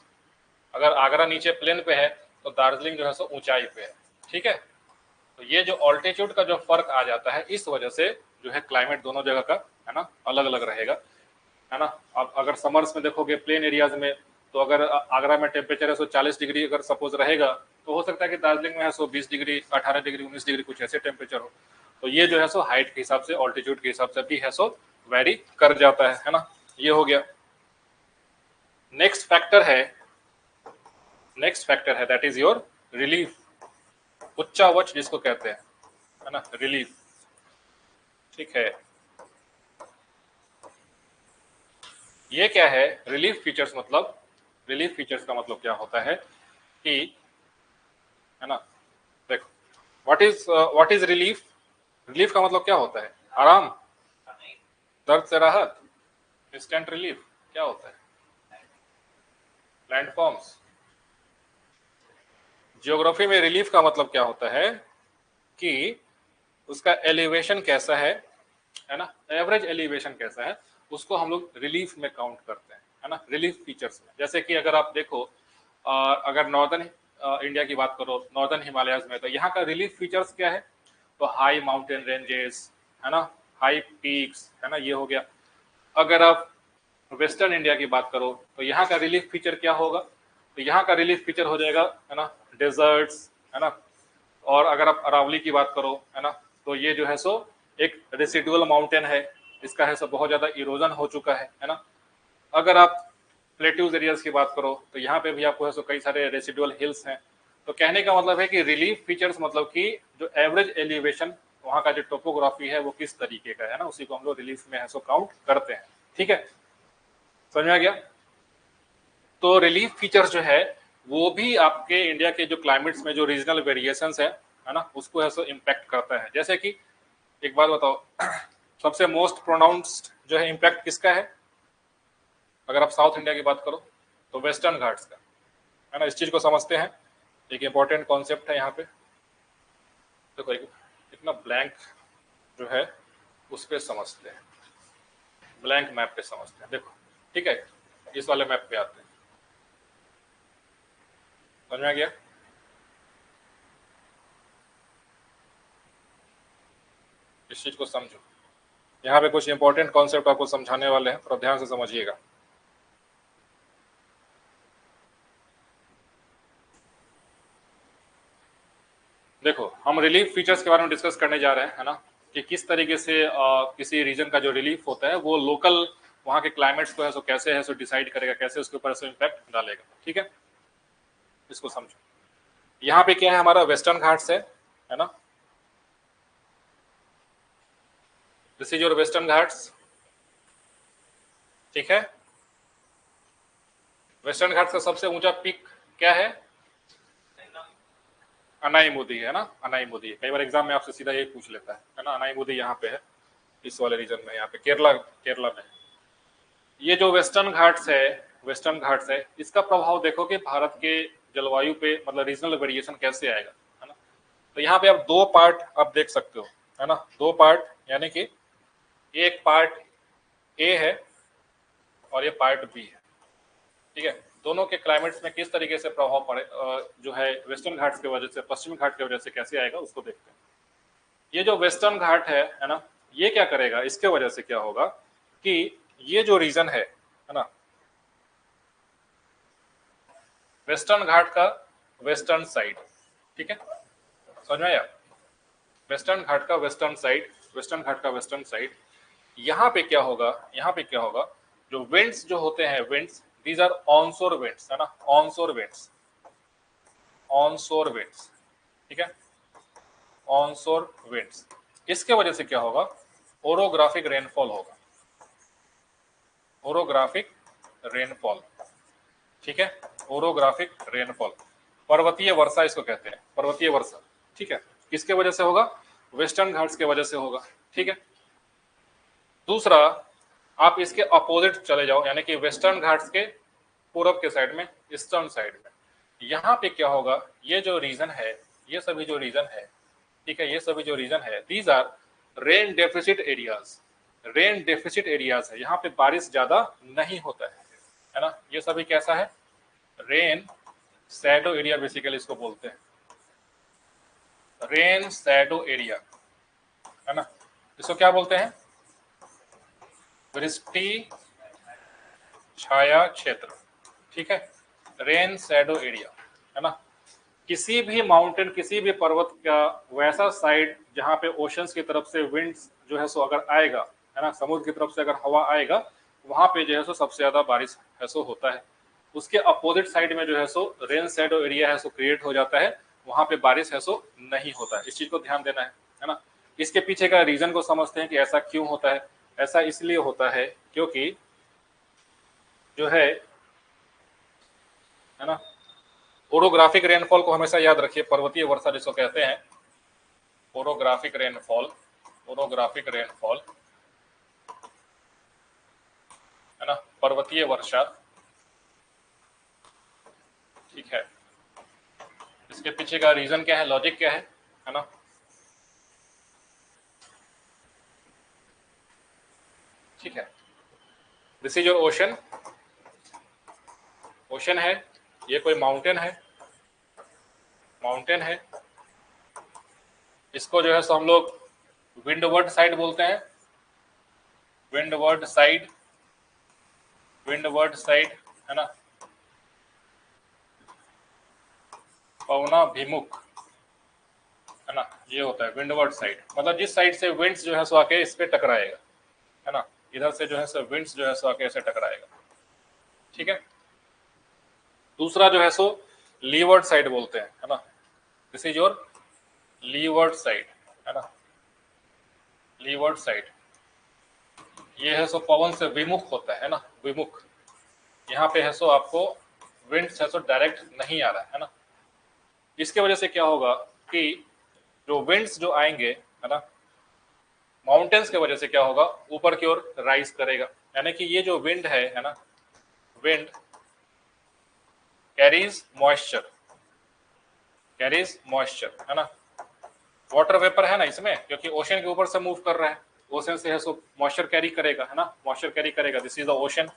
अगर आगरा नीचे प्लेन पे है तो दार्जिलिंग जो है सो ऊंचाई पे है। ठीक है, तो ये जो ऑल्टीट्यूड का जो फर्क आ जाता है इस वजह से जो है क्लाइमेट दोनों जगह का, है ना, अलग अलग रहेगा, है ना। अब अगर समर्स में देखोगे प्लेन एरियाज में, तो अगर आगरा में टेम्परेचर है सो 40 डिग्री अगर सपोज रहेगा, तो हो सकता है कि दार्जिलिंग में है सो 20 डिग्री, 18 डिग्री, 19 डिग्री कुछ ऐसे टेम्परेचर हो। तो ये जो है सो हाइट के हिसाब से, ऑल्टीट्यूड के हिसाब से भी है सो वेरी कर जाता है ना। ये हो गया। नेक्स्ट फैक्टर है दैट इज योर रिलीफ, उच्चावच जिसको कहते हैं, है ना, रिलीफ। ठीक है, ये क्या है रिलीफ फीचर्स? मतलब रिलीफ फीचर्स का मतलब क्या होता है कि, है ना, देखो व्हाट इज रिलीफ? रिलीफ का मतलब क्या होता है? आराम, दर्द से राहत, इंस्टेंट रिलीफ। क्या होता है? लैंडफॉर्म्स। जियोग्राफी में रिलीफ का मतलब क्या होता है कि उसका एलिवेशन कैसा है ना, एवरेज एलिवेशन कैसा है, उसको हम लोग रिलीफ में काउंट करते हैं, है ना, रिलीफ फीचर्स में। जैसे कि अगर आप देखो अगर नॉर्दर्न इंडिया की बात करो, नॉर्दर्न हिमालयस में, तो यहाँ का रिलीफ फीचर्स क्या है? तो हाई माउंटेन रेंजेस, है ना, हाई पीक्स, है ना, ये हो गया। अगर आप वेस्टर्न इंडिया की बात करो तो यहाँ का रिलीफ फीचर क्या होगा? तो यहाँ का रिलीफ फीचर हो जाएगा, है ना, डेजर्ट्स, है ना। और अगर आप अरावली की बात करो, है ना, तो ये जो है सो एक रेसिडुअल माउंटेन है, इसका है सो बहुत ज्यादा इरोजन हो चुका है ना। अगर आप प्लेट्यूज एरियाज की बात करो तो यहाँ पे भी आपको है सो कई सारे रेसिडुअल हिल्स हैं। तो कहने का मतलब है कि रिलीफ फीचर्स मतलब कि जो एवरेज एलिवेशन, वहाँ का जो टोपोग्राफी है वो किस तरीके का है ना, उसी को हम लोग रिलीफ में है सो काउंट करते हैं। ठीक है, समझ में आ गया? तो रिलीफ फीचर्स जो है वो भी आपके इंडिया के जो क्लाइमेट्स में जो रीजनल वेरिएशंस है है ना, उसको है सो इम्पैक्ट करता है। जैसे कि एक बात बताओ, सबसे मोस्ट प्रोनाउंस्ड जो है इम्पैक्ट किसका है? अगर आप साउथ इंडिया की बात करो तो वेस्टर्न घाट्स का, है ना। इस चीज को समझते हैं, एक इंपॉर्टेंट कॉन्सेप्ट है यहाँ पे। देखो एक इतना ब्लैंक जो है उस पर समझते हैं, ब्लैंक मैप पे समझते हैं। देखो ठीक है, इस वाले मैप पे आते हैं, समझ में आ गया? इस चीज को समझो, यहाँ पे कुछ इंपॉर्टेंट कॉन्सेप्ट आपको समझाने वाले हैं, थोड़ा ध्यान से समझिएगा। देखो हम रिलीफ फीचर्स के बारे में डिस्कस करने जा रहे हैं, है ना, कि किस तरीके से किसी रीजन का जो रिलीफ होता है वो लोकल वहाँ के क्लाइमेट्स को है सो कैसे है सो डिसाइड करेगा, कैसे उसके ऊपर इम्पैक्ट डालेगा। ठीक है, इसको समझो। यहाँ पे क्या है, हमारा वेस्टर्न घाट्स है ना, this is your western Ghats. ठीक है, वेस्टर्न घाट्स का सबसे ऊंचा पीक क्या है? अनाईमुदी, है ना, अनाईमुदी। कई बार एग्जाम में आपसे सीधा ये पूछ लेता है ना, अनाईमुदी यहाँ पे है, इस वाले रीजन में, यहाँ पे केरला, केरला में। ये जो वेस्टर्न घाट्स है, वेस्टर्न घाट्स है, इसका प्रभाव देखो कि भारत के जलवायु पे मतलब रीजनल वेरिएशन कैसे आएगा, है ना। तो यहाँ पे आप दो पार्ट आप देख सकते हो, है ना, दो पार्ट, यानी कि एक पार्ट ए है और ये पार्ट बी है। ठीक है, दोनों के क्लाइमेट्स में किस तरीके से प्रभाव पड़े जो है वेस्टर्न घाट्स की वजह से, पश्चिमी घाट की वजह से कैसे आएगा उसको देखते हैं। ये जो वेस्टर्न घाट है ना, ये क्या करेगा, इसके वजह से क्या होगा कि ये जो रीजन है ना, वेस्टर्न घाट का वेस्टर्न साइड, ठीक है, समझ में आया? वेस्टर्न घाट का वेस्टर्न साइड, वेस्टर्न घाट का वेस्टर्न साइड, यहाँ पे क्या होगा, यहाँ पे क्या होगा, जो विंड्स जो होते हैं, winds, these are onshore winds, है ना, ऑनशोर विंड्स, ऑनशोर विंड्स, ठीक है, ऑनशोर विंड्स। इसके वजह से क्या होगा, ओरोग्राफिक रेनफॉल होगा, ओरोग्राफिक रेनफॉल। ठीक है, ओरोग्राफिक रेनफॉल, पर्वतीय वर्षा इसको कहते हैं, पर्वतीय वर्षा। ठीक है, किसके वजह से होगा, वेस्टर्न घाट्स के वजह से होगा। ठीक है, दूसरा, आप इसके अपोजिट चले जाओ, यानी कि वेस्टर्न घाट्स के पूरब के साइड में, ईस्टर्न साइड में, यहाँ पे क्या होगा, ये जो रीजन है, ये सभी जो रीजन है, ठीक है, ये सभी जो रीजन है, these are rain deficit areas, rain deficit areas है, यहाँ पे बारिश ज्यादा नहीं होता है ना। ये सभी कैसा है, रेन शैडो एरिया बेसिकली इसको बोलते हैं, रेन शैडो एरिया, है ना। इसको क्या बोलते हैं, वृष्टि छाया क्षेत्र। ठीक है, रेन शैडो एरिया, है ना। किसी भी माउंटेन, किसी भी पर्वत का वैसा साइड जहां पे ओशंस की तरफ से विंड्स जो है सो अगर आएगा, है ना, समुद्र की तरफ से अगर हवा आएगा, वहां पे जो है सो सबसे ज्यादा बारिश है सो होता है। उसके अपोजिट साइड में जो है सो रेन शैडो एरिया है सो क्रिएट हो जाता है, वहां पे बारिश है सो नहीं होता है। इस चीज को ध्यान देना है ना। इसके पीछे का रीजन को समझते हैं कि ऐसा क्यों होता है। ऐसा इसलिए होता है क्योंकि जो है ना, ओरोग्राफिक रेनफॉल को हमेशा याद रखिए, पर्वतीय वर्षा जिसको कहते हैं, ओरोग्राफिक रेनफॉल, ओरोग्राफिक रेनफॉल, है ना, पर्वतीय वर्षा। ठीक है, इसके पीछे का रीजन क्या है, लॉजिक क्या है ना। ठीक है, this is your ocean, ocean है, ये कोई माउंटेन है, माउंटेन है, इसको जो है सो हम लोग विंडवर्ड साइड बोलते हैं, विंडवर्ड साइड, विंडवर्ड साइड, है ना, पवनाभिमुख, है ना, ये होता है विंडवर्ड साइड, मतलब जिस साइड से विंड्स जो है सो आके इस पे टकराएगा, है ना, इधर से जो है सो विंड्स जो है सो आके ऐसे टकराएगा। ठीक है, दूसरा जो है सो लीवर्ड साइड बोलते हैं, है ना, this is your levered side, है ना, लीवर्ड साइड, ये है सो पवन से विमुख होता है ना, विमुख। यहाँ पे है सो आपको विंड्स है सो डायरेक्ट नहीं आ रहा है ना। इसके वजह से क्या होगा कि जो विंड्स जो आएंगे है ना, माउंटेन्स की वजह से क्या होगा, ऊपर की ओर राइज करेगा। यानी कि ये जो विंड है ना, विंड कैरीज मॉइस्चर है ना, वाटर वेपर है ना इसमें, क्योंकि ओशन के ऊपर से मूव कर रहा है, ओशन से है सो मॉइस्चर कैरी करेगा है ना, मॉइस्चर कैरी करेगा। दिस इज द ओशन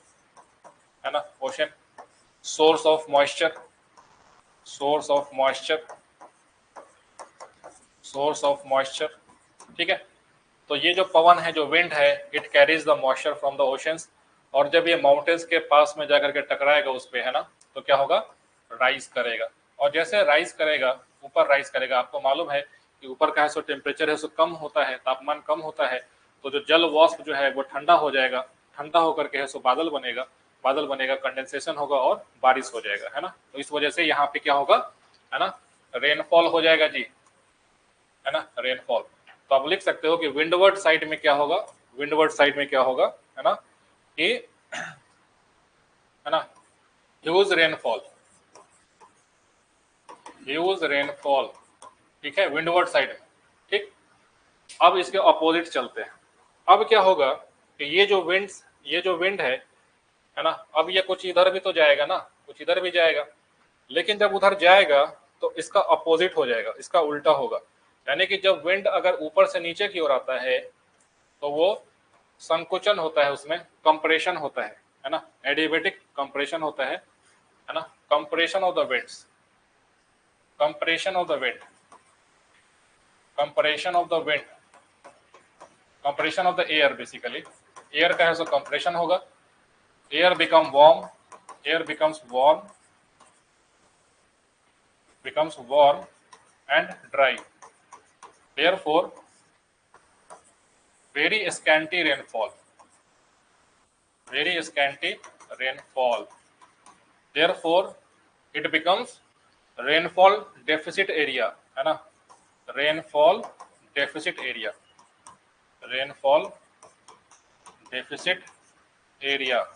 है ना, ocean, source of moisture, source of moisture, source of moisture. ठीक है, तो ये जो पवन है, जो विंड है, it carries the moisture from the oceans, और जब ये माउंटेन्स के पास में जाकर के टकराएगा उस पे है ना, तो क्या होगा, राइज करेगा। और जैसे राइज करेगा, ऊपर राइज करेगा, आपको मालूम है कि ऊपर का है सो टेम्परेचर है सो कम होता है, तापमान कम होता है, तो जो जल वाष्प जो है वो ठंडा हो जाएगा, ठंडा होकर के है सो बादल बनेगा, बादल बनेगा, कंडेंसेशन होगा और बारिश हो जाएगा है ना। तो इस वजह से यहाँ पे क्या होगा है ना, रेनफॉल हो जाएगा जी, है ना, रेनफॉल। तो आप लिख सकते हो कि विंडवर्ड साइड में क्या होगा, विंडवर्ड साइड में क्या होगा है ना, कि है ना, ह्यूज रेनफॉल, ह्यूज रेनफॉल। ठीक है, विंडवर्ड साइड में। ठीक, अब इसके अपोजिट चलते हैं। अब क्या होगा कि ये जो विंड है ना, अब ये कुछ इधर भी तो जाएगा ना, कुछ इधर भी जाएगा, लेकिन जब उधर जाएगा तो इसका अपोजिट हो जाएगा, इसका उल्टा होगा। यानी कि जब विंड अगर ऊपर से नीचे की ओर आता है तो वो संकुचन होता है, उसमें कंप्रेशन होता है ना, एडियाबैटिक कंप्रेशन होता है ना, compression of the winds, compression of the wind, compression of the wind, compression of the air, basically air का है सो कंप्रेशन होगा, air become warm, air becomes warm and dry, therefore very scanty rainfall, very scanty rainfall, therefore it becomes rainfall deficit area है ना, rainfall deficit area, rainfall deficit area,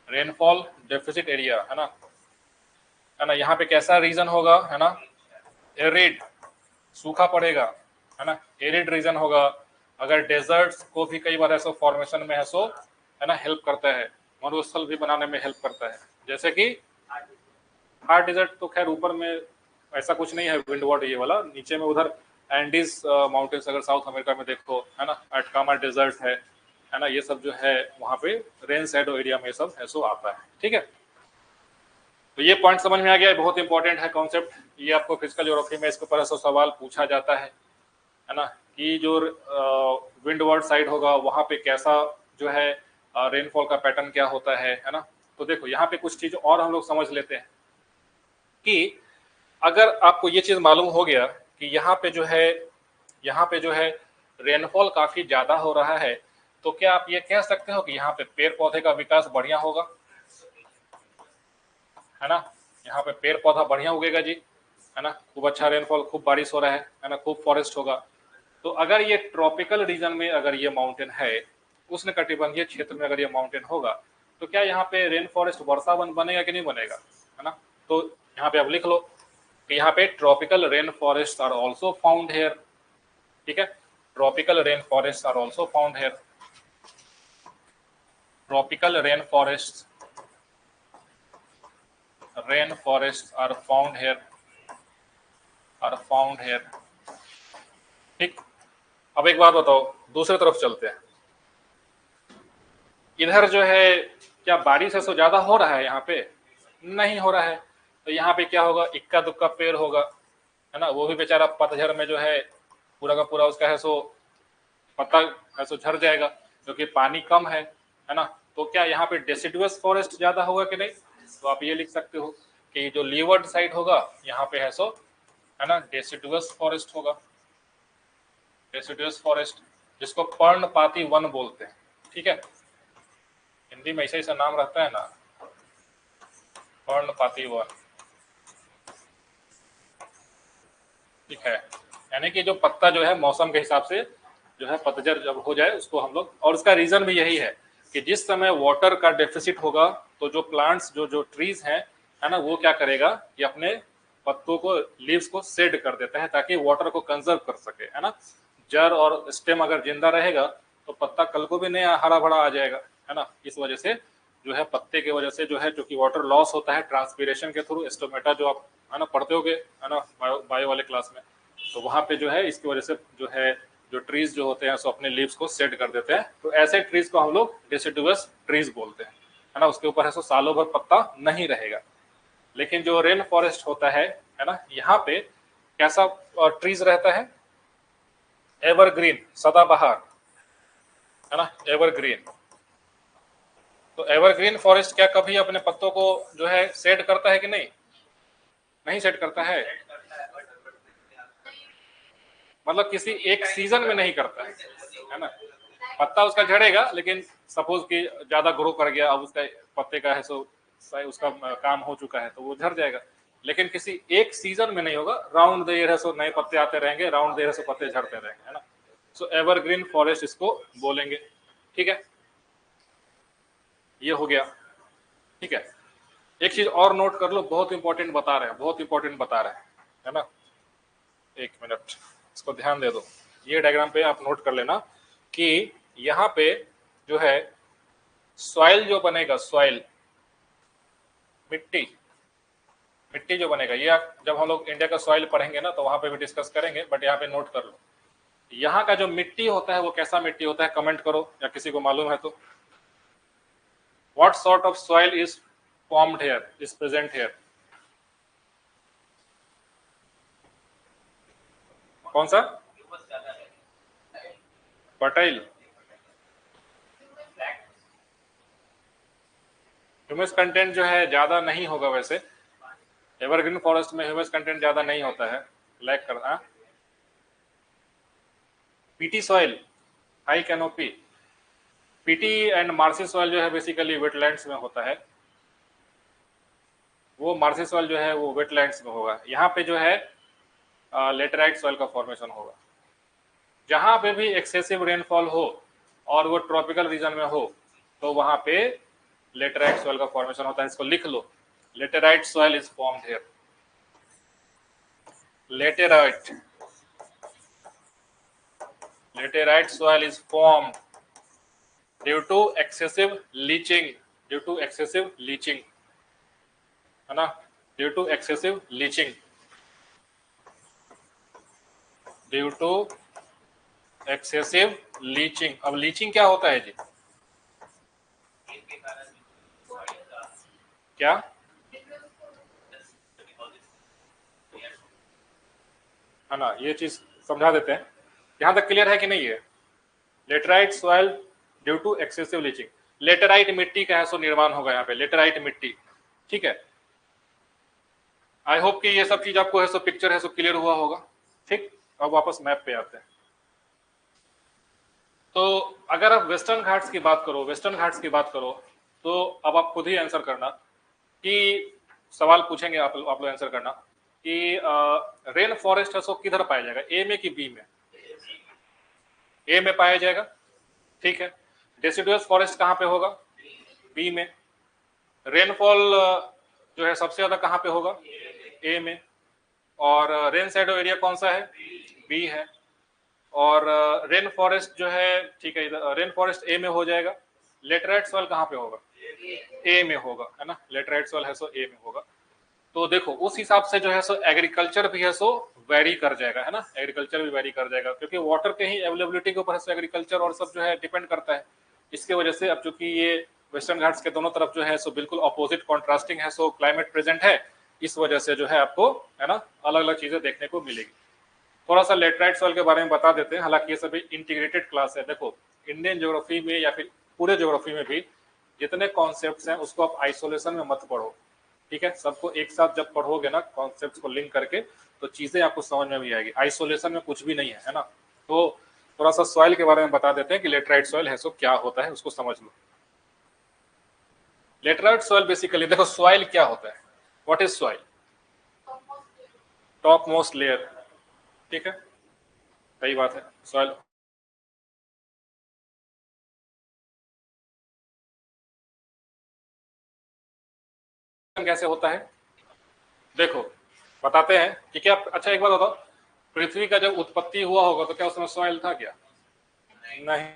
rainfall deficit area है ना, यहाँ पे कैसा reason होगा है ना, एरिड, सूखा पड़ेगा है ना, एरिड रीजन होगा। अगर डेजर्ट्स को भी कई बार ऐसा फॉर्मेशन में है सो है ना, हेल्प करता है, मरुस्थल भी बनाने में हेल्प करता है। जैसे कि हार्ड डेजर्ट तो खैर ऊपर में ऐसा कुछ नहीं है, विंडवर्ड ये वाला, नीचे में उधर एंडीज माउंटेन्स अगर साउथ अमेरिका में देखो है ना, अटकामा डेजर्ट है ना, ये सब जो है वहाँ पे रेन शैडो एरिया में सब है सो आता है। ठीक है, तो ये पॉइंट समझ में आ गया, बहुत इंपॉर्टेंट है कॉन्सेप्ट ये, आपको फिजिकल ज्योग्राफी में इसके ऊपर ऐसा सवाल पूछा जाता है ना, कि जो विंडवर्ड साइड होगा वहाँ पे कैसा जो है रेनफॉल का पैटर्न क्या होता है ना। तो देखो यहाँ पे कुछ चीज और हम लोग समझ लेते हैं कि अगर आपको ये चीज मालूम हो गया कि यहाँ पे जो है रेनफॉल काफी ज्यादा हो रहा है, तो क्या आप ये कह सकते हो कि यहाँ पे पेड़ पौधे का विकास बढ़िया होगा, है ना, यहाँ पे पेड़ पौधा बढ़िया उगेगा जी, है ना, खूब अच्छा रेनफॉल, खूब बारिश हो रहा है ना, खूब फॉरेस्ट होगा। तो अगर ये ट्रॉपिकल रीजन में अगर ये माउंटेन है, उष्णकटिबंधीय क्षेत्र में अगर ये माउंटेन होगा, तो क्या यहाँ पे रेन फॉरेस्ट वर्षा बनेगा कि नहीं बनेगा, है ना। तो यहाँ पे आप लिख लो कि यहाँ पे tropical rain forest are also found here. ठीक है, tropical rain forest are also found here, tropical rain forest are found here। ठीक, अब एक बात बताओ, दूसरी तरफ चलते हैं। इधर जो है क्या बारिश ऐसा ज्यादा हो रहा है, यहाँ पे नहीं हो रहा है, तो यहाँ पे क्या होगा, इक्का दुक्का पेड़ होगा, है ना, वो भी बेचारा पतझड़ में जो है पूरा का पूरा उसका है सो पत्ता है सो झड़ जाएगा, क्योंकि पानी कम है ना। तो क्या यहाँ पे डेसिडुअस फॉरेस्ट ज्यादा होगा कि नहीं, तो आप ये लिख सकते हो कि जो लीवर्ड साइड होगा यहाँ पे है सो है ना, डेसिडुअस फॉरेस्ट होगा, डेसिडुअस फॉरेस्ट, जिसको पर्णपाती वन बोलते हैं। ठीक है, हिंदी में ऐसा नाम रहता है ना, पर्णपाती वन। ठीक है, यानी कि जो पत्ता जो है मौसम के हिसाब से जो है पतझड़ जब हो जाए उसको हम लोग, और उसका रीजन भी यही है कि जिस समय वाटर का डेफिसिट होगा तो जो प्लांट्स जो ट्रीज हैं है ना, वो क्या करेगा कि अपने पत्तों को, लीव्स को शेड कर देते हैं ताकि वाटर को कंजर्व कर सके, है ना। जड़ और स्टेम अगर जिंदा रहेगा तो पत्ता कल को भी नया हरा भरा आ जाएगा, है ना। इस वजह से जो है पत्ते की वजह से जो है, क्योंकि वाटर लॉस होता है ट्रांसपीरेशन के थ्रू, स्टोमेटा जो आप है ना पढ़ते होगे, है ना, बायो वाले क्लास में, तो वहां पे जो है इसकी वजह से जो है जो ट्रीज जो होते हैं सो अपने लीव्स को सेट कर देते हैं। तो ऐसे ट्रीज को हम लोग डिसिडुअस ट्रीज बोलते हैं, है ना। उसके ऊपर है सो सालों भर पत्ता नहीं रहेगा। लेकिन जो रेन फॉरेस्ट होता है ना, यहाँ पे कैसा ट्रीज रहता है, एवरग्रीन, सदाबहार, है ना, एवरग्रीन। तो एवरग्रीन फॉरेस्ट क्या कभी अपने पत्तों को जो है सेट करता है कि नहीं? नहीं सेट करता है, मतलब किसी एक सीजन में नहीं करता है ना। पत्ता उसका झड़ेगा, लेकिन सपोज कि ज्यादा ग्रो कर गया, अब उसका पत्ते का है सो उसका काम हो चुका है तो वो झड़ जाएगा, लेकिन किसी एक सीजन में नहीं होगा। राउंड द ईयर है सो नए पत्ते आते रहेंगे, राउंड द ईयर सो पत्ते झड़ते रहेंगे, है ना। सो एवरग्रीन फॉरेस्ट इसको बोलेंगे, ठीक है। ये हो गया, ठीक है। एक चीज और नोट कर लो, बहुत इंपॉर्टेंट बता रहे हैं, बहुत इंपॉर्टेंट बता रहे हैं, है ना। एक मिनट, इसको ध्यान दे दो। ये डायग्राम पे आप नोट कर लेना कि यहाँ पे जो है सॉइल जो बनेगा, सॉइल, मिट्टी, मिट्टी जो बनेगा, ये जब हम लोग इंडिया का सॉइल पढ़ेंगे ना तो वहां पे भी डिस्कस करेंगे, बट यहाँ पे नोट कर लो। यहाँ का जो मिट्टी होता है वो कैसा मिट्टी होता है, कमेंट करो, या किसी को मालूम है तो। What sort of soil is formed here, is present here? कौन सा? फर्टाइल, ह्यूमस कंटेंट जो है ज्यादा नहीं होगा वैसे, एवरग्रीन फॉरेस्ट में ह्यूमस कंटेंट ज्यादा नहीं होता है, लैक करना। Peaty soil, high canopy, peaty and marshy soil जो है बेसिकली वेटलैंड्स में होता है, वो मार्सी सॉइल जो है वो वेटलैंड्स में होगा। यहाँ पे जो है लेटराइट सॉइल का फॉर्मेशन होगा। जहां पे भी एक्सेसिव रेनफॉल हो और वो ट्रॉपिकल रीजन में हो तो वहां पे लेटराइट सॉइल का फॉर्मेशन होता है। इसको लिख लो, laterite soil is formed here. Laterite, laterite soil is formed due to excessive leaching, due to excessive leaching, है ना, due to excessive leaching, due to excessive leaching. अब लीचिंग क्या होता है जी? क्या? है ना, ये चीज समझा देते हैं। यहां तक क्लियर है कि नहीं है? Laterite soil due to excessive leaching, laterite मिट्टी का है सो निर्माण होगा यहाँ पे, लेटराइट मिट्टी, ठीक है। आई होप कि ये सब चीज आपको है सो पिक्चर है सो क्लियर हुआ होगा, ठीक। अब वापस मैप पे आते हैं। तो अगर आप वेस्टर्न घाट्स की बात करो, वेस्टर्न घाट्स की बात करो, तो अब आप खुद ही आंसर करना कि सवाल पूछेंगे आप लोग आंसर करना कि रेन फॉरेस्ट है सो किधर पाया जाएगा, ए में कि बी में? ए में पाया जाएगा, ठीक है। डेसिडुअस फॉरेस्ट कहाँ पे होगा? बी में। रेनफॉल जो है सबसे ज्यादा कहाँ पे होगा? ए में। और रेन शैडो एरिया कौन सा है? बी है। और रेन फॉरेस्ट जो है, ठीक है, रेन फॉरेस्ट ए में हो जाएगा। लेटराइट सॉइल कहाँ पे होगा? ए में होगा, है ना, लेटराइट सॉइल है सो ए में होगा। तो देखो उस हिसाब से जो है सो एग्रीकल्चर भी है सो वेरी कर जाएगा, है ना, एग्रीकल्चर भी वेरी कर जाएगा, क्योंकि वाटर के ही अवेलेबिलिटी के ऊपर एग्रीकल्चर और सब जो है डिपेंड करता है। इसके वजह से अब चूंकि ये वेस्टर्न घाट्स के दोनों तरफ जो है सो बिल्कुल अपोजिट कॉन्ट्रास्टिंग है सो क्लाइमेट प्रेजेंट है, इस वजह से जो है आपको, है ना, अलग अलग चीजें देखने को मिलेगी। थोड़ा सा लेटराइट सॉइल के बारे में बता देते हैं, हालांकि ये सभी इंटीग्रेटेड क्लास है। देखो इंडियन ज्योग्राफी में या फिर पूरे ज्योग्राफी में भी जितने कॉन्सेप्ट्स हैं उसको आप आइसोलेशन में मत पढ़ो, ठीक है। सबको एक साथ जब पढ़ोगे ना कॉन्सेप्ट्स को लिंक करके तो चीजें आपको समझ में भी आएगी। आइसोलेशन में कुछ भी नहीं है, है ना। तो थोड़ा सा सॉइल के बारे में बता देते हैं कि लेटराइट सॉइल है सो क्या होता है, उसको समझ लो। लेटराइट सॉइल बेसिकली, देखो सॉइल क्या होता है, what is soil? Top most layer, ठीक है, सही बात है। सॉइल कैसे होता है? देखो बताते हैं कि क्या। अच्छा एक बात बताओ, पृथ्वी का जब उत्पत्ति हुआ होगा तो क्या उसमें सॉइल था क्या? नहीं।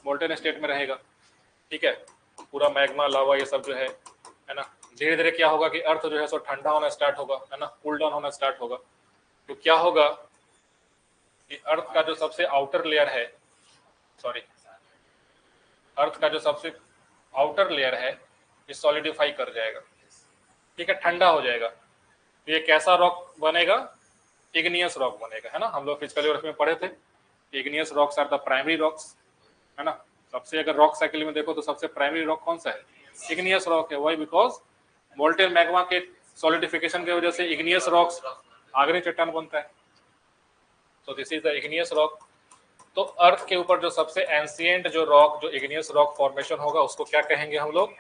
मोल्टेन स्टेट में रहेगा, ठीक है। पूरा मैग्मा लावा ये सब जो है ना, धीरे धीरे क्या होगा कि अर्थ जो है सो ठंडा होना स्टार्ट होगा, है ना, कूल डाउन होना स्टार्ट होगा। तो क्या होगा कि अर्थ का जो सबसे आउटर लेयर है, सॉरी, अर्थ का जो सबसे आउटर लेयर है ये सॉलिडिफाई कर जाएगा, ठीक है, ठंडा हो जाएगा। तो ये कैसा रॉक बनेगा? इग्नियस रॉक बनेगा, है ना। हम लोग फिजिकल ज्योग्राफी में पढ़े थे, igneous rocks are the primary rocks, है ना। सबसे अगर रॉक साइकिल में देखो तो सबसे प्राइमरी रॉक कौन सा है? इग्नियस रॉक है। वाई? बिकॉज मोल्टेन मैग्मा के सॉलिडिफिकेशन की वजह से इग्नियस रॉक्स आगरी चट्टान बनता है। तो this is the igneous rock. तो अर्थ के ऊपर जो सबसे एंशिएंट जो रॉक, जो इग्नियस रॉक फॉर्मेशन होगा उसको क्या कहेंगे हम लोग?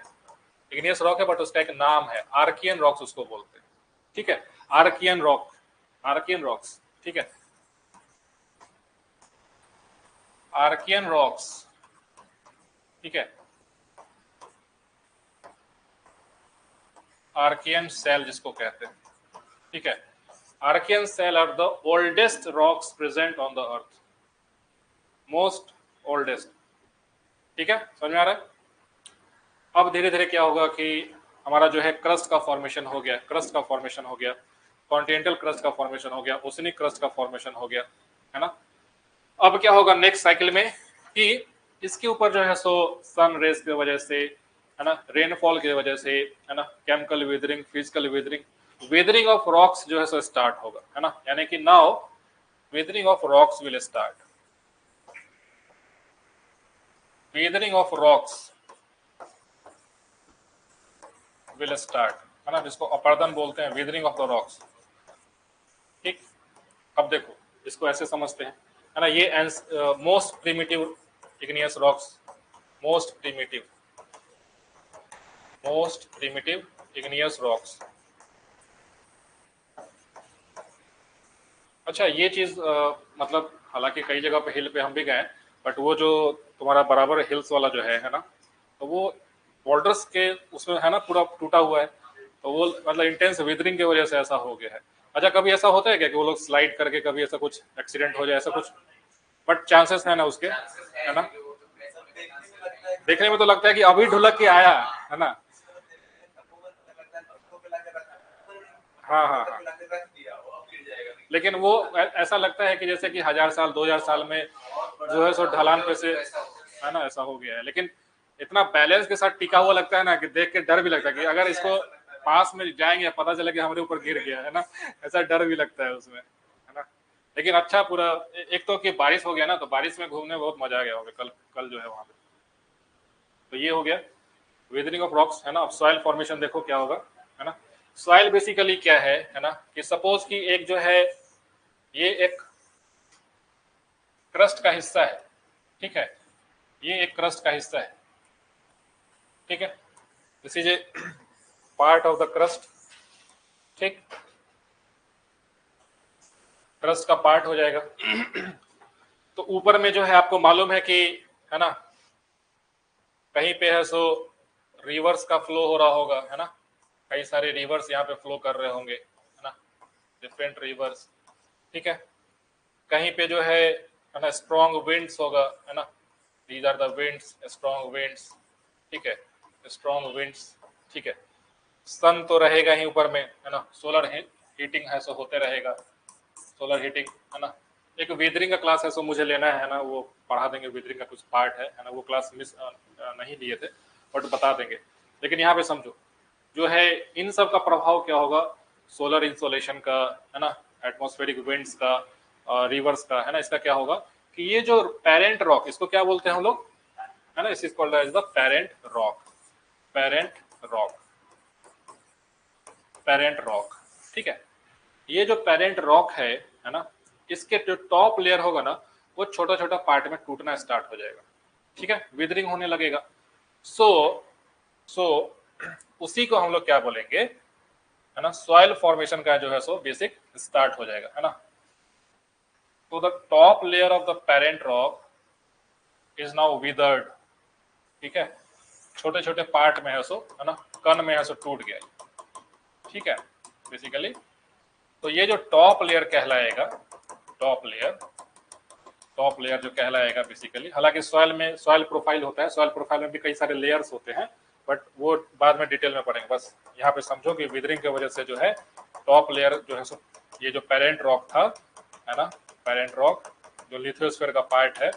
इग्नियस रॉक है बट उसका एक नाम है, आर्कियन रॉक्स उसको बोलते हैं, ठीक है। आर्कियन रॉक, आर्कियन रॉक्स, ठीक है, आर्कियन रॉक्स, ठीक है। आर्कियन सेल जिसको कहते हैं, ठीक है। Archaean cell are the oldest rocks present on the earth, most oldest, ठीक है, समझ में आ रहा है। अब धीरे धीरे क्या होगा कि हमारा जो है क्रस्ट का फॉर्मेशन हो गया, क्रस्ट का फॉर्मेशन हो गया, कॉन्टिनेंटल क्रस्ट का फॉर्मेशन हो गया, ओशनिक क्रस्ट का फॉर्मेशन हो गया, है ना। अब क्या होगा नेक्स्ट साइकिल में कि इसके ऊपर जो है सो सन रेस की वजह से, है ना, रेनफॉल की वजह से, है ना, chemical weathering, physical weathering, weathering of rocks जो है सो स्टार्ट होगा, है ना। यानी कि now weathering of rocks will start, weathering of rocks will start, है ना, जिसको अपर्दन बोलते हैं, वेदरिंग ऑफ द रॉक्स, ठीक। अब देखो इसको ऐसे समझते हैं, है ना, ये most primitive igneous rocks, most primitive, most primitive igneous rocks. अच्छा ये चीज मतलब हालांकि कई जगह पे हिल पे हम भी गए, बट वो जो तुम्हारा बराबर हिल्स वाला जो है ना, तो वो बॉर्डर्स के उसमें है ना पूरा टूटा हुआ है, तो वो मतलब इंटेंस वेदरिंग की वजह से ऐसा हो गया है। अच्छा कभी ऐसा होता है क्या कि वो लोग स्लाइड करके कभी ऐसा कुछ एक्सीडेंट हो जाए, ऐसा कुछ? बट चांसेस है ना उसके, है ना। देखने में तो लगता है कि अभी ढुलक के आया, है ना। हाँ हाँ हाँ, लेकिन वो ऐसा लगता है कि जैसे कि 1000 साल 2000 साल में जो है सो ढलान पे से, है ना, ऐसा हो गया है। लेकिन इतना बैलेंस के साथ टिका हुआ लगता है ना कि देख के डर भी लगता है कि अगर इसको पास में जाएंगे पता चले कि हमारे ऊपर गिर गया, है ना, ऐसा डर भी लगता है उसमें, है ना। लेकिन अच्छा पूरा एक तो कि बारिश हो गया ना, तो बारिश में घूमने में बहुत मजा आ गया होगा कल, कल जो है वहां पे। तो ये हो गया वेदरिंग ऑफ रॉक्स, है ना। अब सॉइल फॉर्मेशन देखो क्या होगा, है ना। सॉइल बेसिकली क्या है ना, कि सपोज कि एक जो है ये एक क्रस्ट का हिस्सा है, ठीक है, ये एक क्रस्ट का हिस्सा है, ठीक है, this is a part of the crust, ठीक, क्रस्ट का पार्ट हो जाएगा। तो ऊपर में जो है आपको मालूम है कि, है ना, कहीं पे है सो रिवर्स का फ्लो हो रहा होगा, है ना, कई सारे रिवर्स यहाँ पे फ्लो कर रहे होंगे, है ना, डिफरेंट रिवर्स, ठीक है। कहीं पे जो है ना स्ट्रॉन्ग विंड्स होगा, है ना, these are the winds, strong winds, ठीक है, स्ट्रॉन्ग विंड्स, ठीक है। सन तो रहेगा ही ऊपर में, है ना, सोलर हीटिंग है सो होते रहेगा, सोलर हीटिंग, है ना। एक वेदरिंग का क्लास है सो मुझे लेना है ना, वो पढ़ा देंगे, वेदरिंग का कुछ पार्ट है ना, वो क्लास मिस नहीं लिए थे बट बता देंगे। लेकिन यहाँ पे समझो जो है इन सब का प्रभाव क्या होगा, सोलर इंसोलेशन का, है ना, एटमॉस्फेरिक विंड्स का, रिवर्स का, है ना, इसका क्या होगा कि ये जो पेरेंट रॉक, इसको क्या बोलते हैं हम लोग, है ना, is called as the parent rock, parent rock, parent rock, ठीक है। ये जो पेरेंट रॉक है ना, इसके जो टॉप लेयर होगा ना वो छोटा छोटा पार्ट में टूटना स्टार्ट हो जाएगा, ठीक है, विदरिंग होने लगेगा। सो सो उसी को हम लोग क्या बोलेंगे, है ना, सॉइल फॉर्मेशन का जो है सो बेसिक स्टार्ट हो जाएगा, है ना। तो the top layer of the parent rock is now withered, ठीक है, छोटे छोटे पार्ट में है सो, है ना, कण में है सो टूट गया, ठीक है बेसिकली। तो ये जो टॉप लेयर कहलाएगा, टॉप लेयर जो कहलाएगा बेसिकली, हालांकि सॉइल में सॉइल प्रोफाइल होता है, सॉइल प्रोफाइल में भी कई सारे लेयर्स होते हैं, बट वो बाद में डिटेल में पढ़ेंगे। बस यहाँ पे समझो कि विदरिंग की वजह से जो है टॉप लेयर जो है सो, ये जो पेरेंट रॉक था, है ना, पेरेंट रॉक जो लिथोस्फीयर का पार्ट है,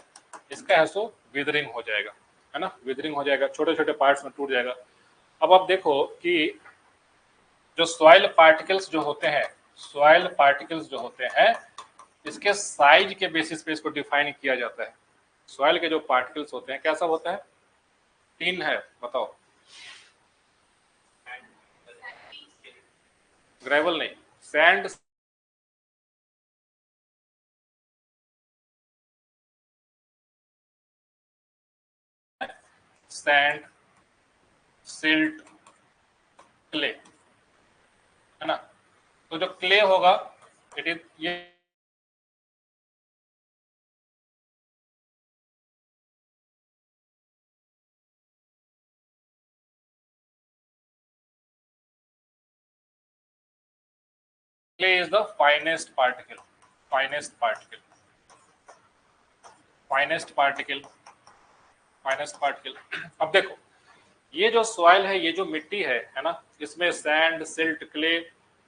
इसका है सो विदरिंग हो जाएगा, है ना, विदरिंग हो जाएगा, छोटे छोटे पार्ट्स में टूट जाएगा। अब आप देखो कि जो सॉइल पार्टिकल्स जो होते हैं, सॉइल पार्टिकल्स जो होते हैं, इसके साइज के बेसिस पे इसको डिफाइन किया जाता है। सॉइल के जो पार्टिकल्स होते हैं क्या सब होता है? तीन है, बताओ। ग्रेवल नहीं, सैंड, सैंड, सिल्ट, क्ले, है ना। तो जो क्ले होगा इट इज ये clay is the finest particle, finest particle, finest particle, finest particle। अब देखो ये जो सॉइल है, ये जो मिट्टी है ना, इसमें सैंड, सिल्ट, क्ले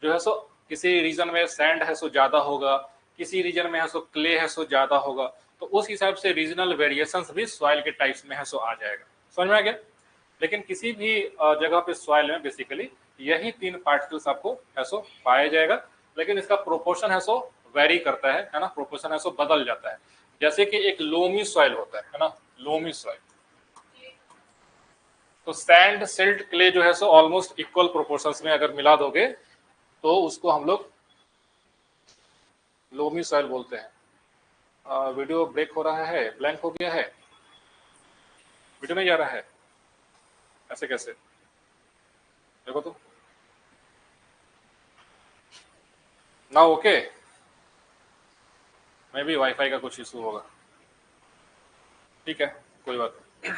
जो है सो, किसी रीजन में सैंड है सो ज्यादा होगा, किसी रीजन में है सो क्ले है सो ज्यादा होगा, तो उस हिसाब से रीजनल वेरिएशंस भी सॉइल के टाइप्स में है सो आ जाएगा। समझ में आ गया? लेकिन किसी भी जगह पे सॉइल में बेसिकली यही तीन पार्टिकल्स आपको है सो पाया जाएगा, लेकिन इसका प्रोपोर्शन है सो वेरी करता है ना, प्रोपोर्शन है सो बदल जाता है। जैसे कि एक लोमी सॉइल होता है ना, लोमी सॉइल, तो सैंड, सिल्ट, क्ले जो है सो ऑलमोस्ट इक्वल प्रोपोर्शंस में अगर मिला दोगे तो उसको हम लोग लोमी सॉइल बोलते हैं। वीडियो ब्रेक हो रहा है, ब्लैंक हो गया है, वीडियो नहीं जा रहा है, ऐसे कैसे? देखो तो ना, ओके, मैं भी वाईफाई का कुछ इशू होगा, ठीक है, कोई बात नहीं।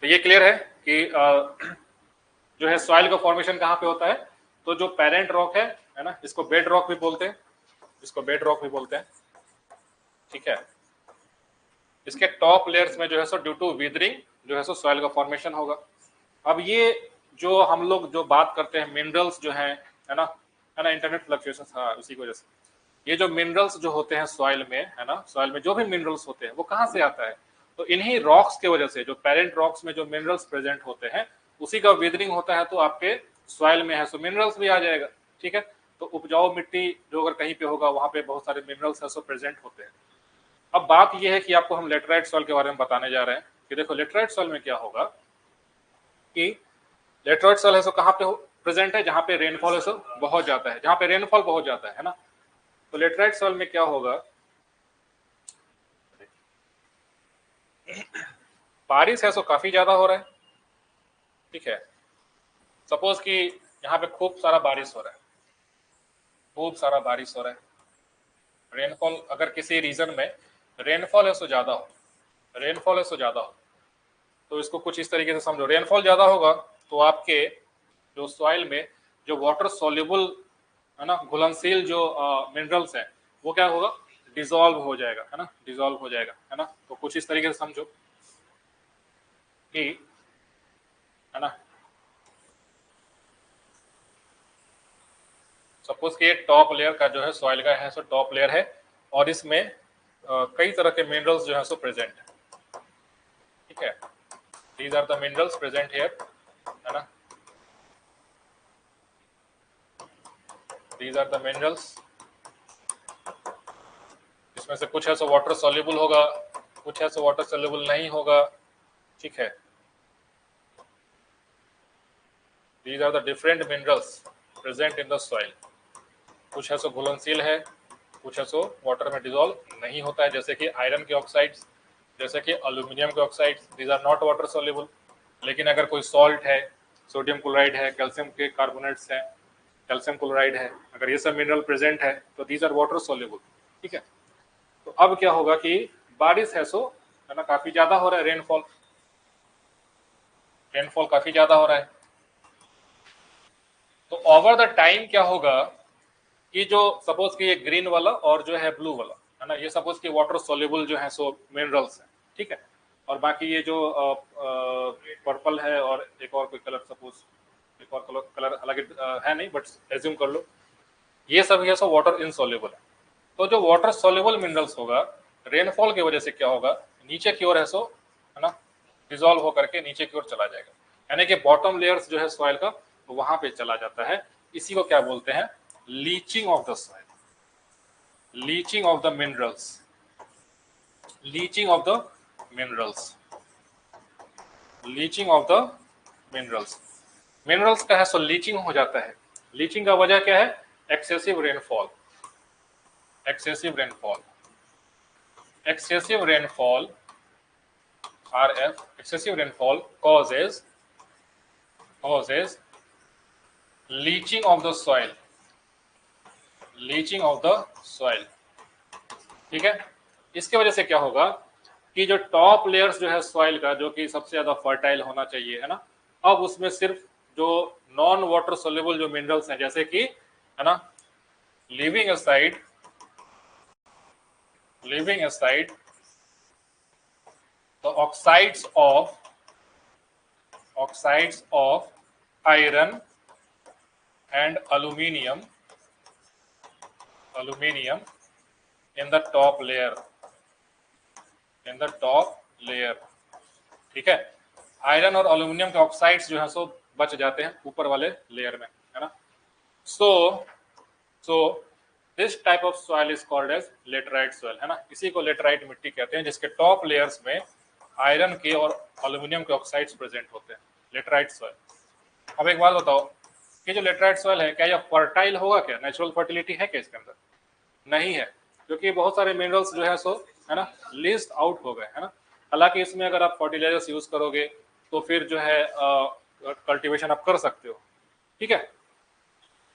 तो ये क्लियर है कि जो है सॉइल का फॉर्मेशन कहाँ पे होता है। तो जो पेरेंट रॉक है ना, इसको बेड रॉक भी बोलते हैं, इसको बेड रॉक भी बोलते हैं, ठीक है। इसके टॉप लेयर्स में जो है सो ड्यू टू विदरिंग जो है सो सॉइल का फॉर्मेशन होगा। अब ये जो हम लोग जो बात करते हैं मिनरल्स जो है ना, इंटरनेट फ्लक्चुएशन, हाँ उसी की वजह से ये जो मिनरल्स जो होते हैं सॉइल में, है ना, सॉइल में जो भी मिनरल्स होते हैं वो कहाँ से आता है? तो इन्हीं रॉक्स के वजह से, जो पेरेंट रॉक्स में जो मिनरल्स प्रेजेंट होते हैं उसी का विदरिंग होता है, तो आपके सॉइल में है सो मिनरल्स भी आ जाएगा, ठीक है। तो उपजाऊ मिट्टी जो अगर कहीं पे होगा वहां पे बहुत सारे मिनरल्स है सो प्रेजेंट होते हैं। अब बात यह है कि आपको हम लेटराइट सॉइल के बारे में बताने जा रहे हैं कि देखो लेटराइट सॉइल में क्या होगा कि लेटराइट सॉइल है सो कहाँ पे प्रेजेंट है? जहाँ पे रेनफॉल है सो बहुत जाता है, जहाँ पे रेनफॉल बहुत जाता है ना। तो लेटराइट सॉइल में क्या होगा, बारिश है सो काफी ज्यादा हो रहा है, ठीक है। सपोज कि यहाँ पे खूब सारा बारिश हो रहा है, खूब सारा बारिश हो रहा है, रेनफॉल अगर किसी रीजन में रेनफॉल है सो ज्यादा हो, रेनफॉल है सो ज्यादा हो, तो इसको कुछ इस तरीके से समझो। रेनफॉल ज्यादा होगा तो आपके जो सॉइल में जो वाटर सोल्यूबल है ना, घुलनशील जो मिनरल्स हैं वो क्या होगा? डिसॉल्व हो जाएगा, है ना, डिसॉल्व हो जाएगा, है ना। तो कुछ इस तरीके से समझो कि, है ना, सपोज कि टॉप लेयर का जो है सॉइल का है सो टॉप लेयर है और इसमें कई तरह के मिनरल्स जो है सो प्रेजेंट है, ठीक है। These are the minerals present here, है ना, दीज आर द मिनरल्स। इसमें से कुछ है सो वाटर सोल्यूबल होगा, कुछ है सो वाटर सोल्यूबल नहीं होगा, ठीक है। These are the different minerals present in the soil. कुछ है सो घुलनशील है, कुछ है सो वाटर में डिजोल्व नहीं होता है, जैसे कि आयरन के ऑक्साइड्स, जैसे कि एल्यूमिनियम के oxides, these are not water soluble. लेकिन अगर कोई सॉल्ट है, सोडियम क्लोराइड है, कैल्शियम के कार्बोनेट्स हैं, कैल्शियम क्लोराइड है, अगर ये सब मिनरल प्रेजेंट है तो दीज आर वाटर सोल्यूबल। ठीक है, तो अब क्या होगा कि बारिश है सो है ना काफी ज्यादा हो रहा है, रेनफॉल काफी ज्यादा हो रहा है। तो ओवर द टाइम क्या होगा कि जो सपोज कि ये ग्रीन वाला और जो है ब्लू वाला है ना, ये सपोज कि वाटर सोल्यूबल जो है सो मिनरल्स है। ठीक है, और बाकी ये जो पर्पल है और एक और कोई कलर सपोज, एक और कलर हालांकि है नहीं बट एज्यूम कर लो, ये सब है सो वाटर इनसोल्यूबल है। तो जो वाटर सोल्यूबल मिनरल्स होगा, रेनफॉल की वजह से क्या होगा, नीचे की ओर है सो है ना डिजोल्व होकर के नीचे की ओर चला जाएगा, यानी कि बॉटम लेयर्स जो है सॉइल का वहां पे चला जाता है। इसी को क्या बोलते हैं, leaching of the soil, leaching of the minerals, leaching of the minerals, leaching of the minerals. Minerals का है सो लीचिंग हो जाता है। लीचिंग का वजह क्या है, excessive rainfall, excessive rainfall, excessive rainfall, RF, excessive rainfall causes leaching of the soil, leaching of the soil। ठीक है, इसके वजह से क्या होगा कि जो टॉप लेयर्स जो है सॉइल का, जो कि सबसे ज्यादा फर्टाइल होना चाहिए है ना, अब उसमें सिर्फ जो नॉन वाटर सोल्यूबल जो मिनरल्स हैं, जैसे कि है ना living aside, leaving aside the oxides of iron and aluminium in the top layer, in the top layer। ठीक है, आयरन और एल्यूमिनियम के ऑक्साइड्स जो है सो बच जाते हैं ऊपर वाले लेयर में, है ना। So this type of soil is called as laterite soil, है ना। इसी को लेटराइट मिट्टी कहते हैं, जिसके टॉप लेयर्स में आयरन के और एल्यूमिनियम के ऑक्साइड्स प्रेजेंट होते हैं, लेटराइट सॉइल। अब एक बात बताओ कि जो लेटराइट सॉइल है क्या यह फर्टाइल होगा, क्या नेचुरल फर्टिलिटी है क्या इसके अंदर? नहीं है, क्योंकि बहुत सारे मिनरल्स जो है सो है ना लिस्ट आउट हो गए, है ना। हालांकि इसमें अगर आप फर्टिलाइजर्स यूज करोगे तो फिर जो है कल्टीवेशन आप कर सकते हो। ठीक है,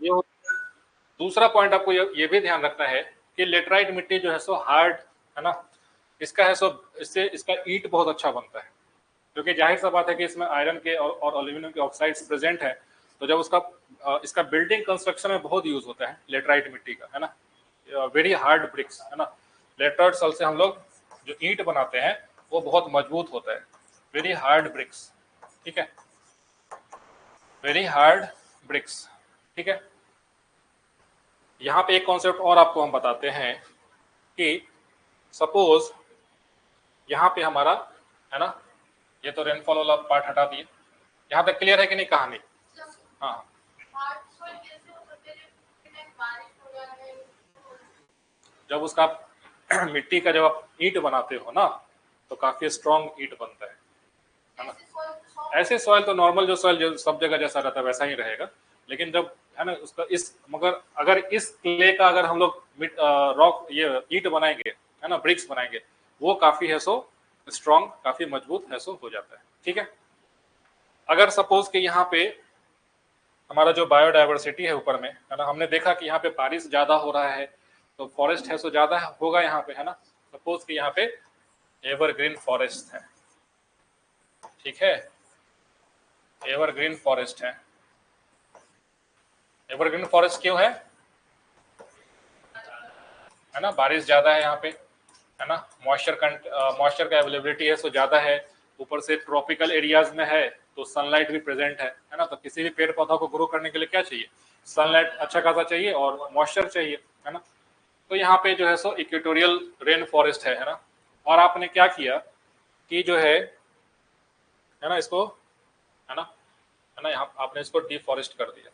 ये दूसरा पॉइंट आपको ये भी ध्यान रखना है कि लेटराइट मिट्टी जो है सो हार्ड है ना, इसका है सो इससे इसका ईंट बहुत अच्छा बनता है, क्योंकि जाहिर सा बात है कि इसमें आयरन के और एल्यूमिनियम के ऑक्साइड्स प्रेजेंट है। तो जब उसका इसका बिल्डिंग कंस्ट्रक्शन में बहुत यूज होता है लेटराइट मिट्टी का, है ना। वेरी हार्ड ब्रिक्स, है ना। लेटराइट सॉइल से हम लोग जो ईंट बनाते हैं वो बहुत मजबूत होता है, वेरी हार्ड ब्रिक्स। ठीक है, वेरी हार्ड ब्रिक्स। ठीक है, यहाँ पे एक कॉन्सेप्ट और आपको हम बताते हैं कि सपोज यहाँ पे हमारा है ना, ये तो रेनफॉल वाला पार्ट हटा दिए, यहाँ तक क्लियर है कि नहीं कहानी? हाँ, जब उसका मिट्टी का जब आप ईंट बनाते हो ना तो काफी स्ट्रॉन्ग ईंट बनता है ना। ऐसे सॉइल तो नॉर्मल जो सॉइल जो सब जगह जैसा रहता है वैसा ही रहेगा, लेकिन जब है ना उसका इस मगर अगर इस क्ले का अगर हम लोग रॉक ये ईंट बनाएंगे है ना, ब्रिक्स बनाएंगे, वो काफी है सो स्ट्रॉन्ग, काफी मजबूत है सो हो जाता है। ठीक है, अगर सपोज कि यहाँ पे हमारा जो बायोडाइवर्सिटी है ऊपर में है ना, हमने देखा कि यहाँ पे बारिश ज्यादा हो रहा है तो फॉरेस्ट है सो ज्यादा होगा यहाँ पे, है ना। सपोज कि यहाँ पे एवरग्रीन फॉरेस्ट है, ठीक है, एवरग्रीन फॉरेस्ट है। एवरग्रीन फॉरेस्ट क्यों है ना, बारिश ज्यादा है यहाँ पे, है ना, मॉइस्चर का अवेलेबिलिटी है सो ज्यादा है, ऊपर से ट्रॉपिकल एरियाज में है तो सनलाइट भी प्रेजेंट है ना। तो किसी भी पेड़ पौधा को ग्रो करने के लिए क्या चाहिए, सनलाइट अच्छा खासा चाहिए और मॉइस्चर चाहिए, है ना। तो यहाँ पे जो है सो इक्वेटोरियल रेन फॉरेस्ट है ना। और आपने क्या किया कि जो है ना इसको है ना यहाँ आपने इसको डिफॉरेस्ट कर दिया।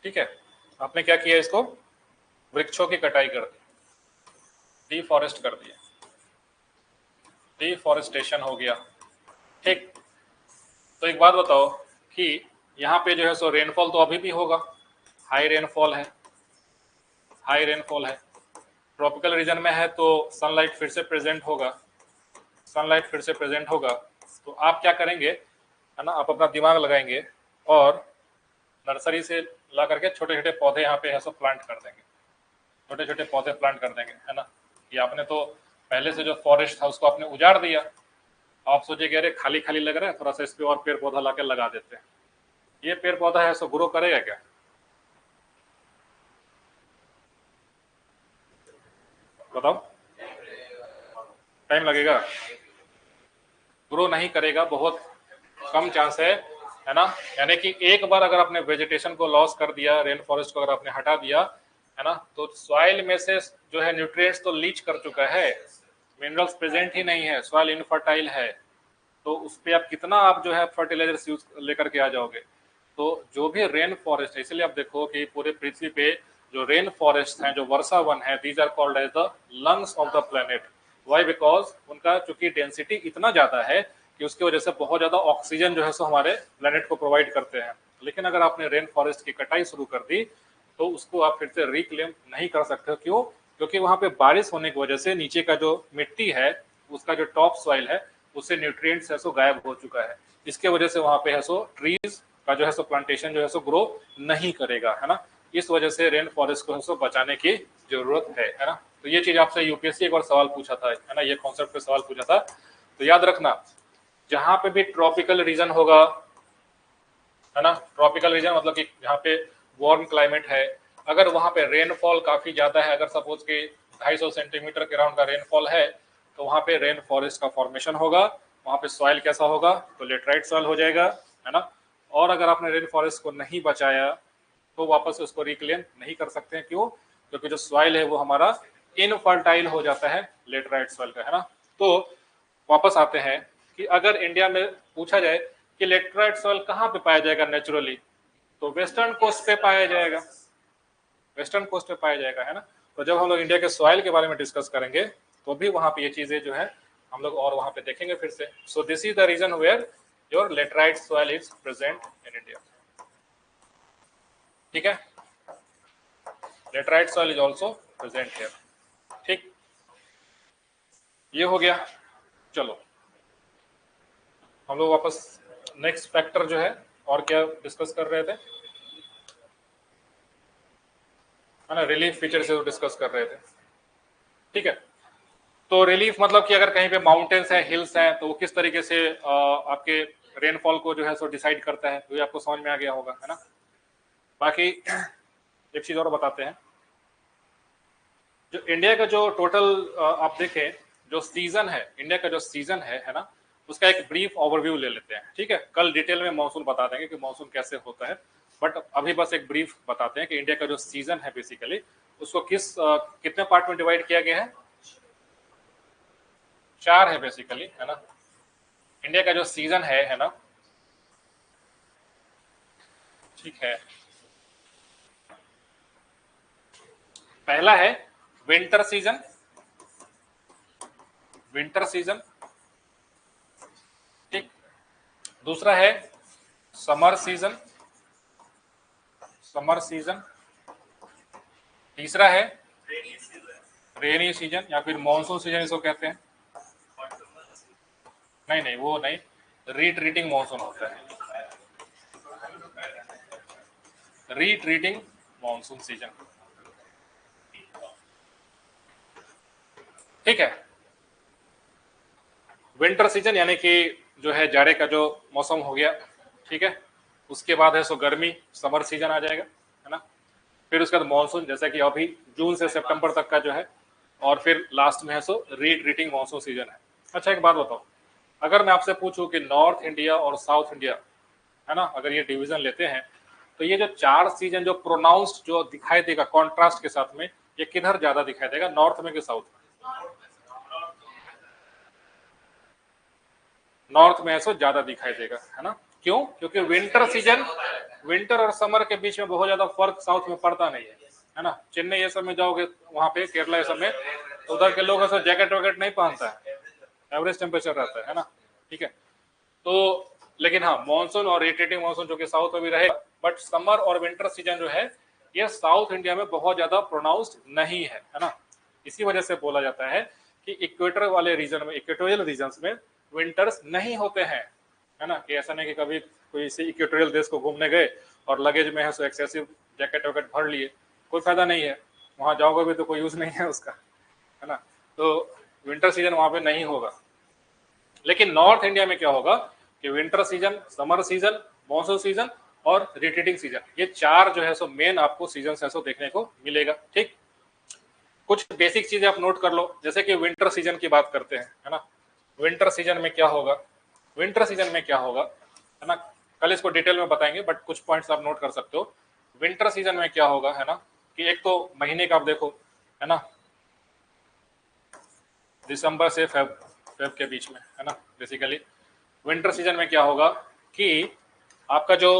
ठीक है, आपने क्या किया, इसको वृक्षों की कटाई कर दी, डिफॉरेस्ट कर दिया, डिफॉरेस्टेशन हो गया। ठीक, तो एक बात बताओ कि यहाँ पे जो है सो रेनफॉल तो अभी भी होगा, हाई रेनफॉल है, हाई रेनफॉल है, ट्रॉपिकल रीजन में है तो सनलाइट फिर से प्रेजेंट होगा, सनलाइट फिर से प्रेजेंट होगा। तो आप क्या करेंगे है ना, आप अपना दिमाग लगाएंगे और नर्सरी से ला करके छोटे छोटे पौधे यहाँ पे है सो प्लांट कर देंगे, छोटे छोटे पौधे प्लांट कर देंगे, है ना। ये आपने तो पहले से जो फॉरेस्ट था उसको आपने उजाड़ दिया, आप सोचेंगे अरे खाली खाली लग रहा है, थोड़ा सा इस पे और पेड़ पौधा ला लगा देते हैं। ये पेड़ पौधा है सो ग्रो करेगा क्या? बताओ, टाइम लगेगा, ग्रो नहीं करेगा, बहुत कम चांस है ना। यानी कि एक बार अगर आपने वेजिटेशन को लॉस कर दिया, रेन फॉरेस्ट को अगर आपने हटा दिया, है ना, तो सॉइल में से जो है न्यूट्रिएंट्स तो लीच कर चुका है, मिनरल्स प्रेजेंट ही नहीं है, सॉइल इनफर्टाइल है, तो उस पर आप कितना आप जो है फर्टिलाइजर्स यूज लेकर के आ जाओगे। तो जो भी रेन फॉरेस्ट है, इसलिए आप देखो कि पूरे पृथ्वी पे जो रेन फॉरेस्ट हैं, जो वर्षा वन है, these are called as the lungs of the planet. Why? Because उनका चूंकि डेंसिटी इतना ज्यादा है कि उसकी वजह से बहुत ज्यादा ऑक्सीजन जो है सो हमारे प्लेनेट को प्रोवाइड करते हैं। लेकिन अगर आपने रेन फॉरेस्ट की कटाई शुरू कर दी तो उसको आप फिर से रिक्लेम नहीं कर सकते हो। क्यों? क्योंकि वहां पे बारिश होने की वजह से नीचे का जो मिट्टी है, उसका जो टॉप सॉइल है, उससे न्यूट्रिएंट्स है सो गायब हो चुका है। इसके वजह से वहां पे है सो ट्रीज का जो है सो प्लांटेशन जो है सो ग्रो नहीं करेगा, है ना। इस वजह से रेन फॉरेस्ट को है सो बचाने की जरूरत है ना। तो ये चीज आपसे यूपीएससी एक बार सवाल पूछा था, है ना, ये कॉन्सेप्ट पे सवाल पूछा था, तो याद रखना जहां पे भी ट्रॉपिकल रीजन होगा, है ना, ट्रॉपिकल रीजन मतलब कि जहाँ पे वार्म क्लाइमेट है, अगर वहां पे रेनफॉल काफी ज्यादा है, अगर सपोज के 250 सेंटीमीटर के राउंड का रेनफॉल है, तो वहां पे रेन फॉरेस्ट का फॉर्मेशन होगा। वहां पे सॉइल कैसा होगा? तो लेटराइट सॉइल हो जाएगा, है ना। और अगर आपने रेन फॉरेस्ट को नहीं बचाया तो वापस से उसको रिक्लेम नहीं कर सकते हैं। क्यों? क्योंकि जो सॉइल है वो हमारा इनफर्टाइल हो जाता है लेटराइट सॉइल का, है ना। तो वापस आते हैं कि अगर इंडिया में पूछा जाए कि लेटराइट सॉइल कहाँ पे पाया जाएगा नेचुरली, तो वेस्टर्न कोस्ट पे पाया जाएगा, वेस्टर्न कोस्ट पे पाया जाएगा, है ना। तो जब हम लोग इंडिया के सॉइल के बारे में डिस्कस करेंगे तो भी वहां पे ये चीजें जो है हम लोग और वहां पे देखेंगे फिर से। So this is the region where your laterite soil is present in India. ठीक है, laterite soil is also present here. ठीक, ये हो गया। चलो हम लोग वापस नेक्स्ट फैक्टर जो है और क्या डिस्कस कर रहे थे, है ना, रिलीफ फीचर से डिस्कस कर रहे थे। ठीक है, तो रिलीफ मतलब कि अगर कहीं पे माउंटेन्स है, हिल्स हैं, तो वो किस तरीके से आपके रेनफॉल को जो है सो डिसाइड करता है, तो ये आपको समझ में आ गया होगा, है ना। बाकी एक चीज और बताते हैं, जो इंडिया का जो टोटल आप देखें जो सीजन है, इंडिया का जो सीजन है ना, उसका एक ब्रीफ ओवरव्यू ले लेते हैं। ठीक है, कल डिटेल में मॉनसून बता देंगे कि मॉनसून कैसे होता है, बट अभी बस एक ब्रीफ बताते हैं कि इंडिया का जो सीजन है बेसिकली उसको कितने पार्ट में डिवाइड किया गया है? 4 है बेसिकली, है ना। इंडिया का जो सीजन है ना, ठीक है, पहला है विंटर सीजन, विंटर सीजन, ठीक। दूसरा है समर सीजन, समर सीजन। तीसरा है रेनी सीजन या फिर मॉनसून सीजन इसको कहते हैं। नहीं नहीं वो नहीं, रीट्रीटिंग मॉनसून होता है, रीट्रीटिंग मॉनसून सीजन। ठीक है, विंटर सीजन यानी कि जो है जाड़े का जो मौसम हो गया, ठीक है। उसके बाद है सो गर्मी, समर सीजन आ जाएगा, है ना। फिर उसके बाद मानसून, जैसा कि अभी जून से सितंबर तक का जो है, और फिर लास्ट में है सो रीट्रीटिंग मानसून सीजन है। अच्छा एक बात बताओ, अगर मैं आपसे पूछूं कि नॉर्थ इंडिया और साउथ इंडिया, है ना, अगर ये डिवीजन लेते हैं तो ये जो 4 सीजन जो प्रोनाउंस्ड जो दिखाई देगा कॉन्ट्रास्ट के साथ में, ये किधर ज्यादा दिखाई देगा, नॉर्थ में कि साउथ में? नॉर्थ में ऐसा ज्यादा दिखाई देगा, है ना। क्यों? क्योंकि विंटर सीजन, विंटर और समर के बीच में बहुत ज्यादा फर्क साउथ में पड़ता नहीं है ना। चेन्नई ये सब में जाओगे, वहां पे केरला ये सब में, तो उधर के लोग ऐसा जैकेट वैकेट नहीं पहनता है, एवरेज टेम्परेचर रहता है ना। ठीक है, तो लेकिन हाँ मानसून और रोटेटिंग मानसून जो कि साउथ में भी रहेगा, बट समर और विंटर सीजन जो है ये साउथ इंडिया में बहुत ज्यादा प्रोनाउंस्ड नहीं है ना। इसी वजह से बोला जाता है कि इक्वेटर वाले रीजन में, इक्वेटोरियल रीजन में विंटर्स नहीं होते हैं, है ना, कि ऐसा नहीं कि कभी कोई इसी इक्वेटोरियल देश को घूमने गए और लगेज में है सो एक्सेसिव जैकेट वैकेट भर लिए, कोई फायदा नहीं है, वहां जाओगे भी तो कोई यूज नहीं है उसका, है ना। तो विंटर सीजन वहां पे नहीं होगा। लेकिन नॉर्थ इंडिया में क्या होगा कि winter season, summer season, monsoon season और रिट्रीटिंग सीजन, ये चार जो है सो मेन आपको सीजन है सो देखने को मिलेगा। ठीक, कुछ बेसिक चीजें आप नोट कर लो, जैसे कि विंटर सीजन की बात करते हैं, है ना। विंटर सीजन में क्या होगा, विंटर सीजन में क्या होगा, है ना, कल इसको डिटेल में बताएंगे, बट कुछ पॉइंट्स आप नोट कर सकते हो। विंटर सीजन में क्या होगा, है ना, कि एक तो महीने का आप देखो, है ना, दिसंबर से फेब के बीच में, है ना। बेसिकली विंटर सीजन में क्या होगा कि आपका जो,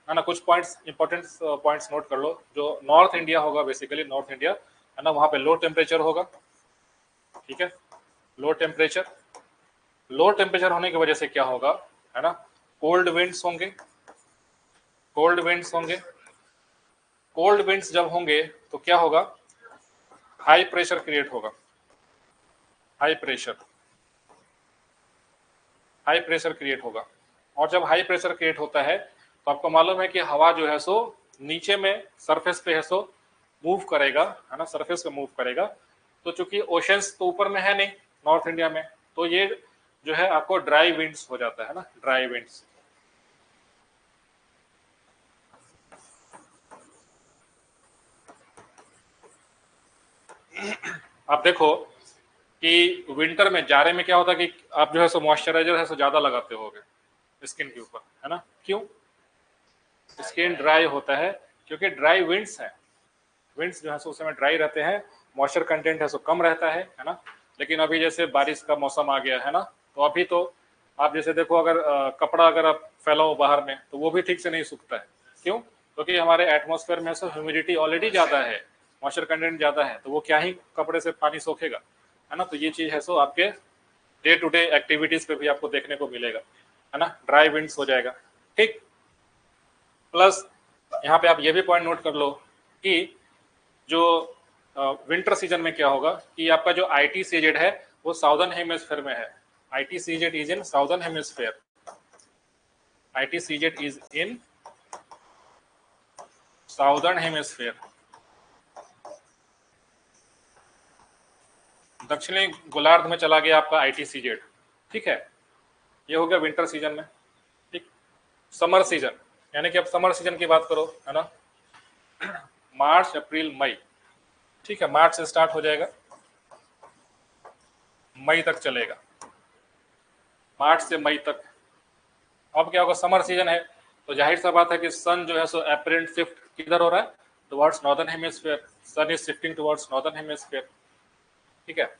है ना, कुछ पॉइंट्स, इंपॉर्टेंट पॉइंट्स नोट कर लो। जो नॉर्थ इंडिया होगा, बेसिकली नॉर्थ इंडिया, है ना, वहां पे लो टेम्परेचर होगा। ठीक है, लो टेम्परेचर, लो टेम्परेचर होने की वजह से क्या होगा, है ना, कोल्ड विंड्स होंगे, कोल्ड विंड्स होंगे। कोल्ड विंड्स जब होंगे तो क्या होगा, हाई प्रेशर क्रिएट होगा, high pressure, high pressure create होगा। और जब हाई प्रेशर क्रिएट होता है तो आपको मालूम है कि हवा जो है सो नीचे में सरफेस पे है सो मूव करेगा, है ना, सरफेस पे मूव करेगा। तो चूंकि ओशंस तो ऊपर में है नहीं नॉर्थ इंडिया में, तो ये जो है आपको ड्राई विंड्स हो जाता है ना, ड्राई विंड्स। आप देखो कि विंटर में, जाड़े में क्या होता है कि आप जो है सो मॉइस्चराइजर है सो ज्यादा लगाते होगे स्किन के ऊपर, है ना। क्यों, स्किन ड्राई होता है क्योंकि ड्राई विंड्स है, विंड्स जो है सो उस समय ड्राई रहते हैं, मॉइस्चर कंटेंट है सो कम रहता है ना। लेकिन अभी जैसे बारिश का मौसम आ गया है ना, तो अभी तो आप जैसे देखो, अगर कपड़ा अगर आप फैलाओ बाहर में तो वो भी ठीक से नहीं सूखता है। क्यों, क्योंकि हमारे एटमॉस्फेयर में सो ह्यूमिडिटी ऑलरेडी ज्यादा है, मॉइस्चर कंटेंट ज्यादा है, तो वो क्या ही कपड़े से पानी सोखेगा, है ना। तो ये चीज है सो आपके डे टू डे एक्टिविटीज पे भी आपको देखने को मिलेगा, है ना, ड्राई विंड्स हो जाएगा। ठीक, प्लस यहाँ पे आप ये भी पॉइंट नोट कर लो कि जो विंटर सीजन में क्या होगा कि आपका जो आईटी सीजेड है वो साउदर्न हेमिस्फीयर में है। IT CZ is in southern hemisphere, IT CZ is in southern hemisphere, दक्षिणी गोलार्ध में चला गया आपका आईटी सीजेड। ठीक है, ये हो गया विंटर सीजन में। ठीक, समर सीजन, यानी कि अब समर सीजन की बात करो, है ना, मार्च अप्रैल मई। ठीक है, मार्च से स्टार्ट हो जाएगा, मई तक चलेगा, मार्च से मई तक। अब क्या होगा, समर सीजन है तो जाहिर सा बात है कि सन जो है सो अपेरेंट शिफ्ट किधर हो रहा है, towards northern hemisphere, sun is shifting towards northern hemisphere. ठीक है,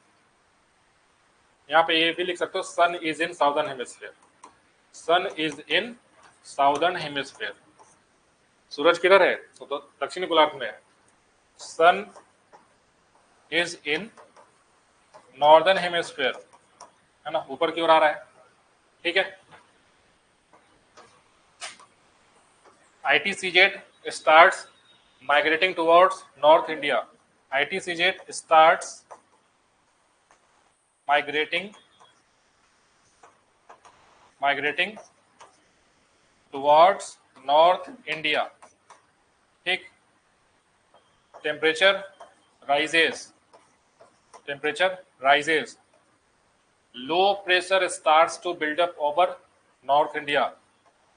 यहाँ पे ये भी लिख सकते हो, sun is in southern hemisphere, sun is in southern hemisphere. सूरज किधर है, तो दक्षिणी गोलार्ध में है। Sun is in northern hemisphere, है ना, ऊपर की ओर आ रहा है। ठीक है, ITCZ starts migrating towards North India. ITCZ starts migrating towards North India. ठीक, temperature rises, temperature rises, low pressure starts to build up over North India,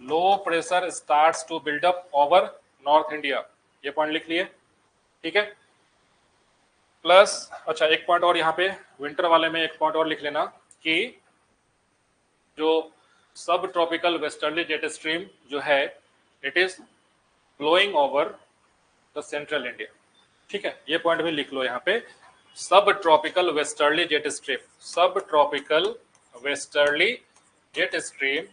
low pressure starts to build up over north India. ये point लिख लिए, ठीक है। Plus अच्छा, एक point और यहाँ पे विंटर वाले में एक पॉइंट और लिख लेना कि जो सब ट्रॉपिकल वेस्टर्ली जेट स्ट्रीम जो है, it is flowing over the central India. ठीक है, ये पॉइंट भी लिख लो यहाँ पे, सब ट्रॉपिकल वेस्टर्ली जेट स्ट्रीम, सब tropical westerly jet stream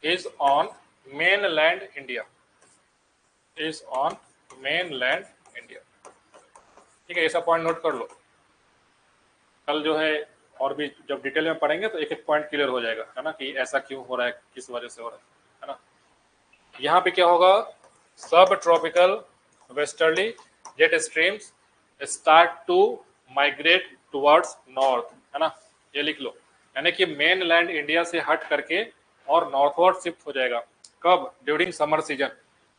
is on mainland India, is on mainland India। ठीक है, ऐसा पॉइंट नोट कर लो, कल जो है और भी जब डिटेल में पढ़ेंगे तो एक एक पॉइंट क्लियर हो जाएगा, है ना, कि ऐसा क्यों हो रहा है, किस वजह से हो रहा है ना। यहाँ पे क्या होगा, subtropical westerly jet streams start to migrate towards north, है ना। ये लिख लो, यानी कि मेन लैंड इंडिया से हट करके और नॉर्थवर्ड शिफ्ट हो जाएगा। कब? During summer season.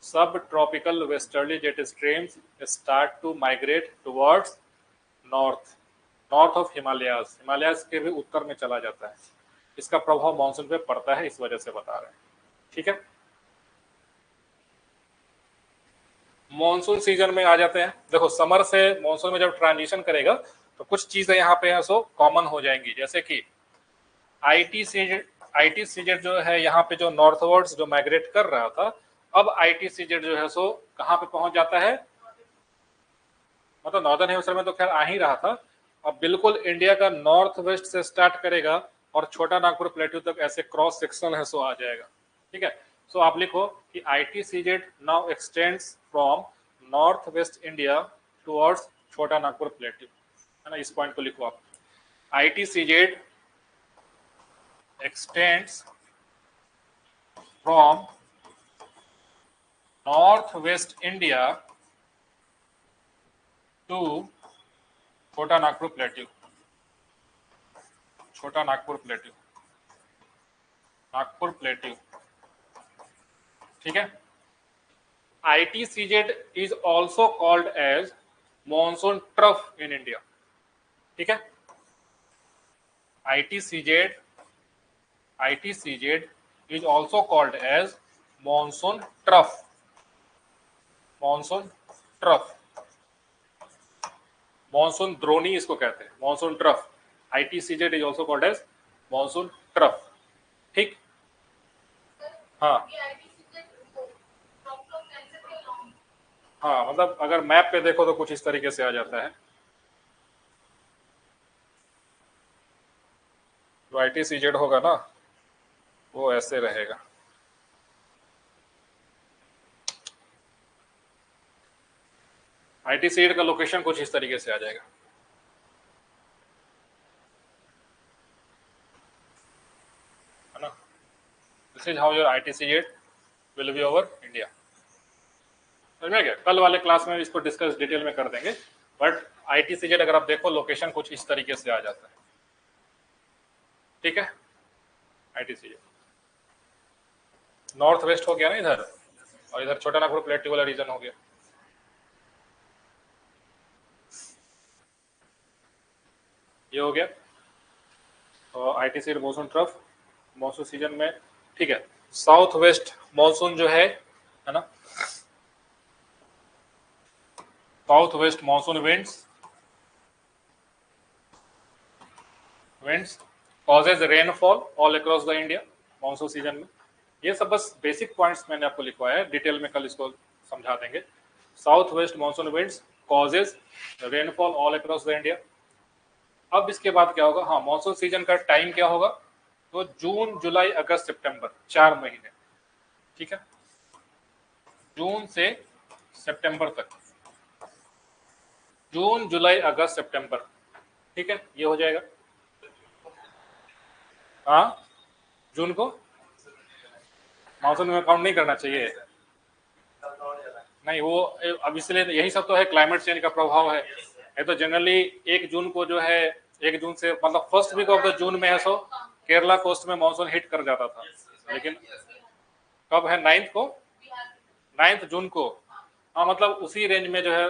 Subtropical westerly jet streams start to migrate towards north, north of Himalayas, Himalayas के भी उत्तर में चला जाता है। इसका प्रभाव मानसून पे पड़ता है, इस वजह से बता रहे हैं। ठीक है, मानसून सीजन में आ जाते हैं। देखो समर से मानसून में जब ट्रांजिशन करेगा तो कुछ चीजें यहाँ पे सो कॉमन हो जाएंगी, जैसे कि आईटी सीजेड जो है यहाँ पे जो नॉर्थवर्ड्स जो माइग्रेट कर रहा था, अब आईटी सीजेड जो है सो कहाँ पे पहुंच जाता है, मतलब नॉर्दर्न हेमिस्फीयर में तो खैर आ ही रहा था, अब बिल्कुल इंडिया का नॉर्थ वेस्ट से स्टार्ट करेगा और छोटा नागपुर प्लेट्यू तक ऐसे क्रॉस सेक्शन है सो आ जाएगा। ठीक है, सो आप लिखो कि IT CZ now extends from north west India towards छोटा नागपुर प्लेट्यू, है ना, इस पॉइंट को लिखो आप। IT CZ extends from northwest India to छोटा नागपुर प्लेट्यू, छोटा नागपुर प्लेट्यू, नागपुर प्लेट्यू। ठीक है, IT CZ is also called as monsoon trough in India. ठीक है, IT CZ, IT CZ is also called as monsoon trough, monsoon trough, monsoon द्रोणी इसको कहते हैं, monsoon trough. IT CZ is also called as monsoon trough. ठीक, हाँ हाँ, मतलब अगर मैप पे देखो तो कुछ इस तरीके से आ जाता है। जो आईटी सीजेड होगा ना वो ऐसे रहेगा। आईटी सीजेड का लोकेशन कुछ इस तरीके से आ जाएगा। है ना, this is how your IT CZ will be over India. समझ में गया? कल वाले क्लास में इसको डिस्कस डिटेल में कर देंगे, बट आईटी सीजेड अगर आप देखो लोकेशन कुछ इस तरीके से आ जाता है। ठीक है, आईटी सीजेड नॉर्थ वेस्ट हो गया ना इधर, और इधर छोटा नागपुर प्लेट्यू वाला रीजन हो गया। ये हो गया तो IT CZ monsoon trough monsoon season में। ठीक है, साउथ वेस्ट मॉनसून जो है ना, south west monsoon winds causes rainfall all across the India monsoon season में। ये सब बस बेसिक पॉइंट्स मैंने आपको लिखवाया है, डिटेल में कल इसको समझा देंगे। South west monsoon winds causes rainfall all across the India. अब इसके बाद क्या होगा, हाँ मानसून सीजन का टाइम क्या होगा, तो जून जुलाई अगस्त सितंबर 4 महीने। ठीक है, जून से सितंबर तक, जून जुलाई अगस्त सितंबर। ठीक है, ये हो जाएगा। हाँ, जून को मानसून में काउंट नहीं करना चाहिए, नहीं वो अब इसलिए यही सब तो है, क्लाइमेट चेंज का प्रभाव है। ये तो जनरली 1 जून को जो है, 1 जून से मतलब first week of the June में है सो केरला कोस्ट में मानसून हिट कर जाता था, लेकिन कब है, 9th को, 9 जून को। हाँ मतलब उसी रेंज में जो है,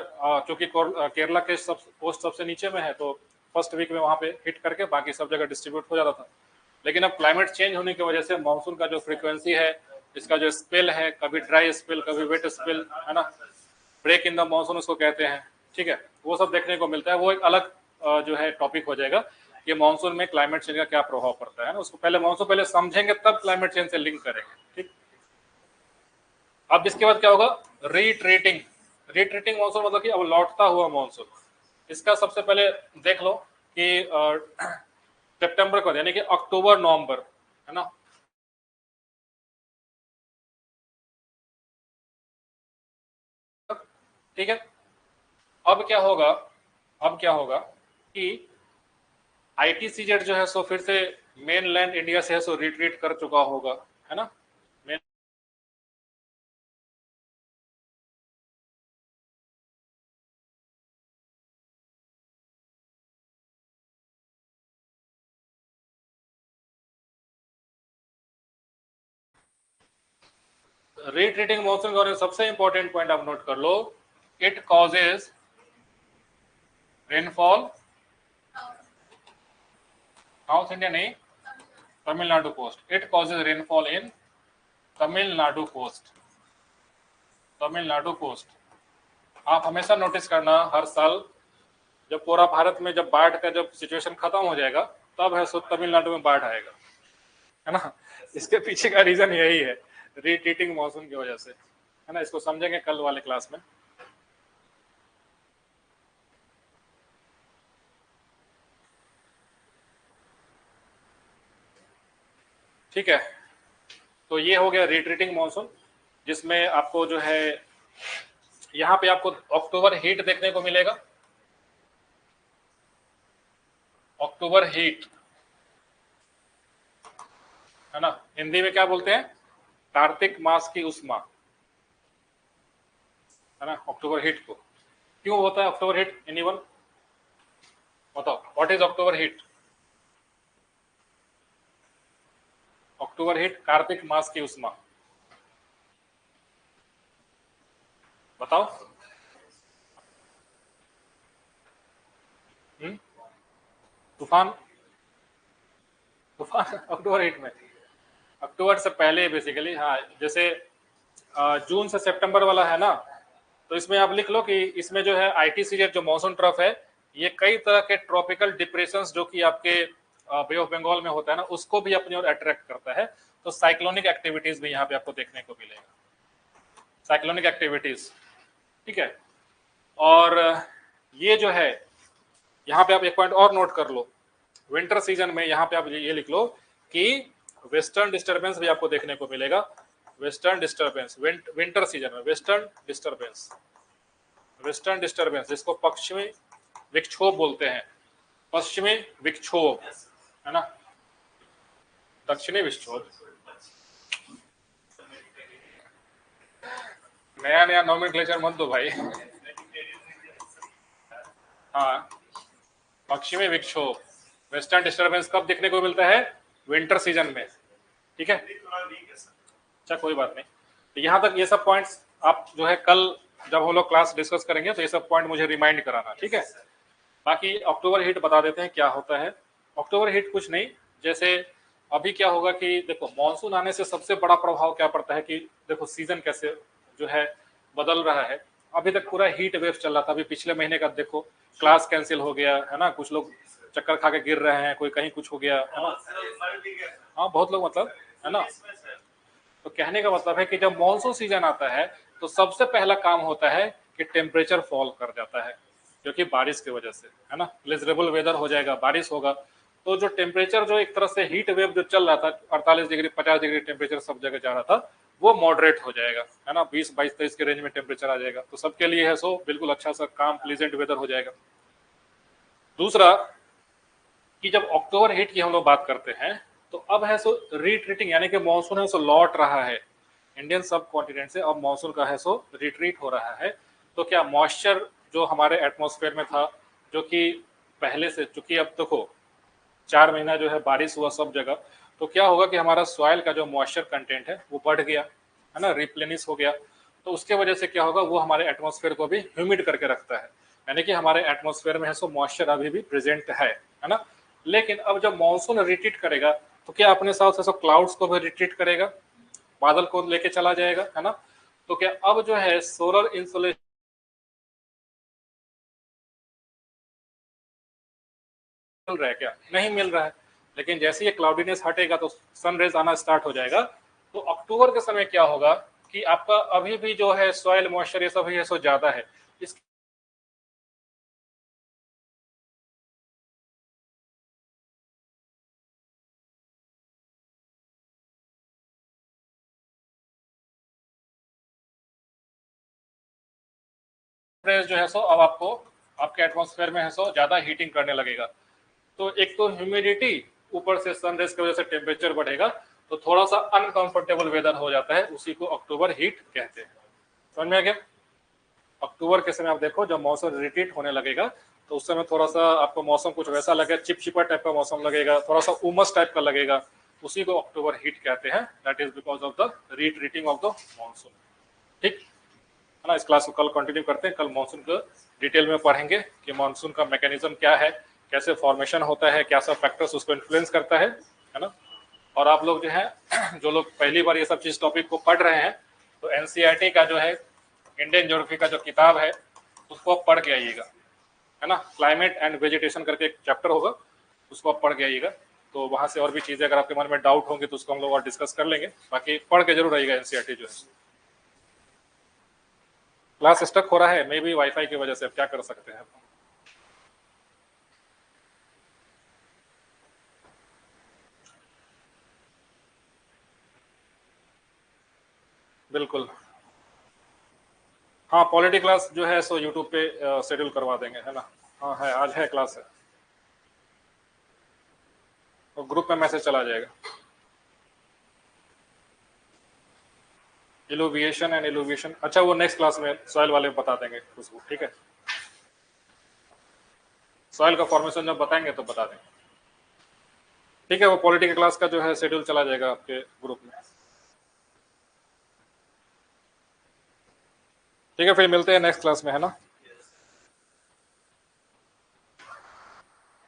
चूंकि केरला के सब कोस्ट सबसे नीचे में है तो फर्स्ट वीक में वहां पे हिट करके बाकी सब जगह डिस्ट्रीब्यूट हो जाता था। लेकिन अब क्लाइमेट चेंज होने की वजह से मानसून का जो फ्रीक्वेंसी है, इसका जो स्पेल है, कभी ड्राई स्पेल कभी वेट स्पेल, है ना, ब्रेक इन द मानसून उसको कहते हैं। ठीक है, वो सब देखने को मिलता है, वो एक अलग जो है टॉपिक हो जाएगा कि मानसून में क्लाइमेट चेंज का क्या प्रभाव पड़ता है ना, उसको पहले मानसून पहले समझेंगे तब क्लाइमेट चेंज से लिंक करेंगे। ठीक, अब इसके बाद क्या होगा, रिट्रीटिंग। रिट्रीटिंग मानसून मतलब कि अब लौटता हुआ मानसून। इसका सबसे पहले देख लो कि सितंबर को, यानी कि अक्टूबर नवंबर, है ना, ठीक है। अब क्या होगा, अब क्या होगा कि आईटी सीजेड जो है सो फिर से मेन लैंड इंडिया से है सो रिट्रीट कर चुका होगा, है ना। रिट्रीटिंग मॉनसून का सबसे इंपॉर्टेंट पॉइंट आप नोट कर लो, it causes rainfall south India नहीं, Tamil Nadu coast. It causes rainfall in Tamil Nadu coast, Tamil Nadu coast. आप हमेशा नोटिस करना, हर साल जब पूरा भारत में जब बाढ़ का जब सिचुएशन खत्म हो जाएगा तब है सो तमिलनाडु में बाढ़ आएगा, है ना। इसके पीछे का रीजन यही है, रिट्रीटिंग मॉनसून की वजह से, है ना। इसको समझेंगे कल वाले क्लास में। ठीक है, तो ये हो गया रिट्रीटिंग मॉनसून, जिसमें आपको जो है यहाँ पे आपको अक्टूबर हीट देखने को मिलेगा। अक्टूबर हीट, है ना, हिंदी में क्या बोलते हैं, कार्तिक मास की उष्मा, है ना। अक्टूबर हीट को क्यों होता है अक्टूबर हीट, एनीवन बताओ, what is October heat? October heat, कार्तिक मास की उष्मा, बताओ। तूफान, तूफान अक्टूबर हीट में, अक्टूबर से पहले बेसिकली, हाँ। जैसे जून से सितंबर वाला है ना, तो इसमें आप लिख लो कि इसमें जो है आईटीसीजेड जो मॉनसून ट्रफ है, ये कई तरह के ट्रॉपिकल डिप्रेशंस जो कि आपके बे ऑफ बंगाल में होता है ना, उसको भी अपनी ओर अट्रैक्ट करता है। तो साइक्लोनिक एक्टिविटीज भी यहाँ पे आपको देखने को मिलेगा, साइक्लोनिक एक्टिविटीज, ठीक है। और ये जो है यहाँ पे आप एक पॉइंट और नोट कर लो, विंटर सीजन में यहाँ पे आप ये लिख लो कि वेस्टर्न डिस्टर्बेंस भी आपको देखने को मिलेगा। वेस्टर्न डिस्टर्बेंस, विंटर सीजन में वेस्टर्न डिस्टर्बेंस, वेस्टर्न डिस्टर्बेंस जिसको पश्चिमी विक्षोभ बोलते हैं, पश्चिमी विक्षोभ, है ना, दक्षिणी विक्षोभ। नया नया नॉमेनक्लेचर मत दो भाई। हाँ, पश्चिमी विक्षोभ, वेस्टर्न डिस्टर्बेंस कब देखने को मिलता है, विंटर सीजन में, ठीक है। अच्छा कोई बात नहीं, तो यहाँ तक ये सब पॉइंट्स आप जो है कल जब हम लोग क्लास डिस्कस करेंगे तो ये सब पॉइंट मुझे रिमाइंड कराना, ठीक है। बाकी अक्टूबर हीट बता देते हैं क्या होता है। अक्टूबर हीट कुछ नहीं, जैसे अभी क्या होगा कि देखो मानसून आने से सबसे बड़ा प्रभाव क्या पड़ता है कि देखो सीजन कैसे जो है बदल रहा है। अभी तक पूरा हीट वेव चल रहा था, अभी पिछले महीने का देखो क्लास कैंसिल हो गया, है ना, कुछ लोग चक्कर खा के गिर रहे हैं, कोई कहीं कुछ हो गया, है ना। हाँ बहुत लोग, मतलब, है ना। तो कहने का मतलब है कि जब मानसून सीजन आता है तो सबसे पहला काम होता है कि टेम्परेचर फॉल कर जाता है, क्योंकि बारिश की वजह से, है ना, प्लेजरेबल वेदर हो जाएगा, बारिश होगा। तो जो टेम्परेचर जो एक तरह से हीट वेव जो चल रहा था 48 डिग्री 50 डिग्री टेम्परेचर सब जगह जा रहा था, वो मॉडरेट हो जाएगा, है ना, 20 22 23 के रेंज में टेम्परेचर आ जाएगा। तो सबके लिए है सो बिल्कुल अच्छा सा काम प्लीजेंट वेदर हो जाएगा। दूसरा कि जब अक्टूबर हीट की हम लोग बात करते हैं तो अब है सो रिट्रीटिंग, यानी कि मानसून है सो लौट रहा है इंडियन सब कॉन्टिनेंट से, अब मानसून का है सो रिट्रीट हो रहा है। तो क्या मॉइस्चर जो हमारे एटमॉस्फेयर में था, जो कि पहले से, चूंकि अब देखो 4 महीना जो है बारिश हुआ सब जगह, तो क्या होगा कि हमारा सॉइल का जो मॉइस्चर कंटेंट है वो बढ़ गया, है ना, रिप्लेनिश हो गया। तो उसके वजह से क्या होगा, वो हमारे एटमॉस्फेयर को भी ह्यूमिड करके रखता है, यानी कि हमारे एटमॉस्फेयर में है सो मॉइस्चर अभी भी प्रेजेंट है ना। लेकिन अब जब मानसून रिट्रीट करेगा तो क्या अपने साथ से क्लाउड्स को भी रिट्रीट करेगा, बादल को लेके चला जाएगा, है ना। तो क्या अब जो है सोलर इंसुलेशन मिल रहा है क्या, नहीं मिल रहा है। लेकिन जैसे ये क्लाउडीनेस हटेगा तो सन रेज आना स्टार्ट हो जाएगा। तो अक्टूबर के समय क्या होगा कि आपका अभी भी जो है सॉइल मॉइस्चर ये सब है सो ज्यादा है, इस रेज जो है सो अब आपको आपके एटमॉस्फेयर में है सो ज्यादा हीटिंग करने लगेगा। तो एक तो ह्यूमिडिटी, ऊपर से सनरेज की वजह से टेम्परेचर बढ़ेगा, तो थोड़ा सा अनकंफर्टेबल वेदर हो जाता है, उसी को अक्टूबर हीट कहते हैं। समझ में आ गया। अक्टूबर के समय आप देखो जब मौसम रिट्रीट होने लगेगा तो उस समय थोड़ा सा आपको मौसम कुछ वैसा लगेगा, चिपचिपा टाइप का मौसम लगेगा, थोड़ा सा उमस टाइप का लगेगा, उसी को अक्टूबर हीट कहते हैं, that is because of the retreating of the monsoon. ठीक है ना। इस क्लास को कल कंटिन्यू करते हैं, कल मानसून को डिटेल में पढ़ेंगे कि मानसून का मैकेनिज्म क्या है, कैसे फॉर्मेशन होता है, क्या सब फैक्टर्स उसको इन्फ्लुएंस करता है ना। और आप लोग जो है जो लोग पहली बार ये सब चीज टॉपिक को पढ़ रहे हैं, तो एनसीईआरटी का जो है इंडियन ज्योग्राफी का जो किताब है उसको आप पढ़ के आइएगा, है ना। क्लाइमेट एंड वेजिटेशन करके एक चैप्टर होगा, उसको आप पढ़ के आइएगा। तो वहां से और भी चीजें अगर आपके मन में डाउट होंगे तो उसको हम लोग और डिस्कस कर लेंगे। बाकी पढ़ के जरूर आइएगा एनसीईआरटी जो है। क्लास स्टक हो रहा है, मे बी वाईफाई की वजह से, अब क्या कर सकते हैं। बिल्कुल, हाँ पॉलिटी क्लास जो है सो यूट्यूब पे शेड्यूल करवा देंगे, है ना। हाँ है, आज है क्लास है, तो ग्रुप में मैसेज चला जाएगा। इलुविएशन एंड इलुविएशन, अच्छा वो नेक्स्ट क्लास में सॉइल वाले बता देंगे उसको, ठीक है। सॉइल का फॉर्मेशन जब बताएंगे तो बता देंगे, ठीक है। वो पॉलिटी क्लास का जो है शेड्यूल चला जाएगा आपके ग्रुप में। ठीक है, फिर मिलते हैं नेक्स्ट क्लास में, है ना।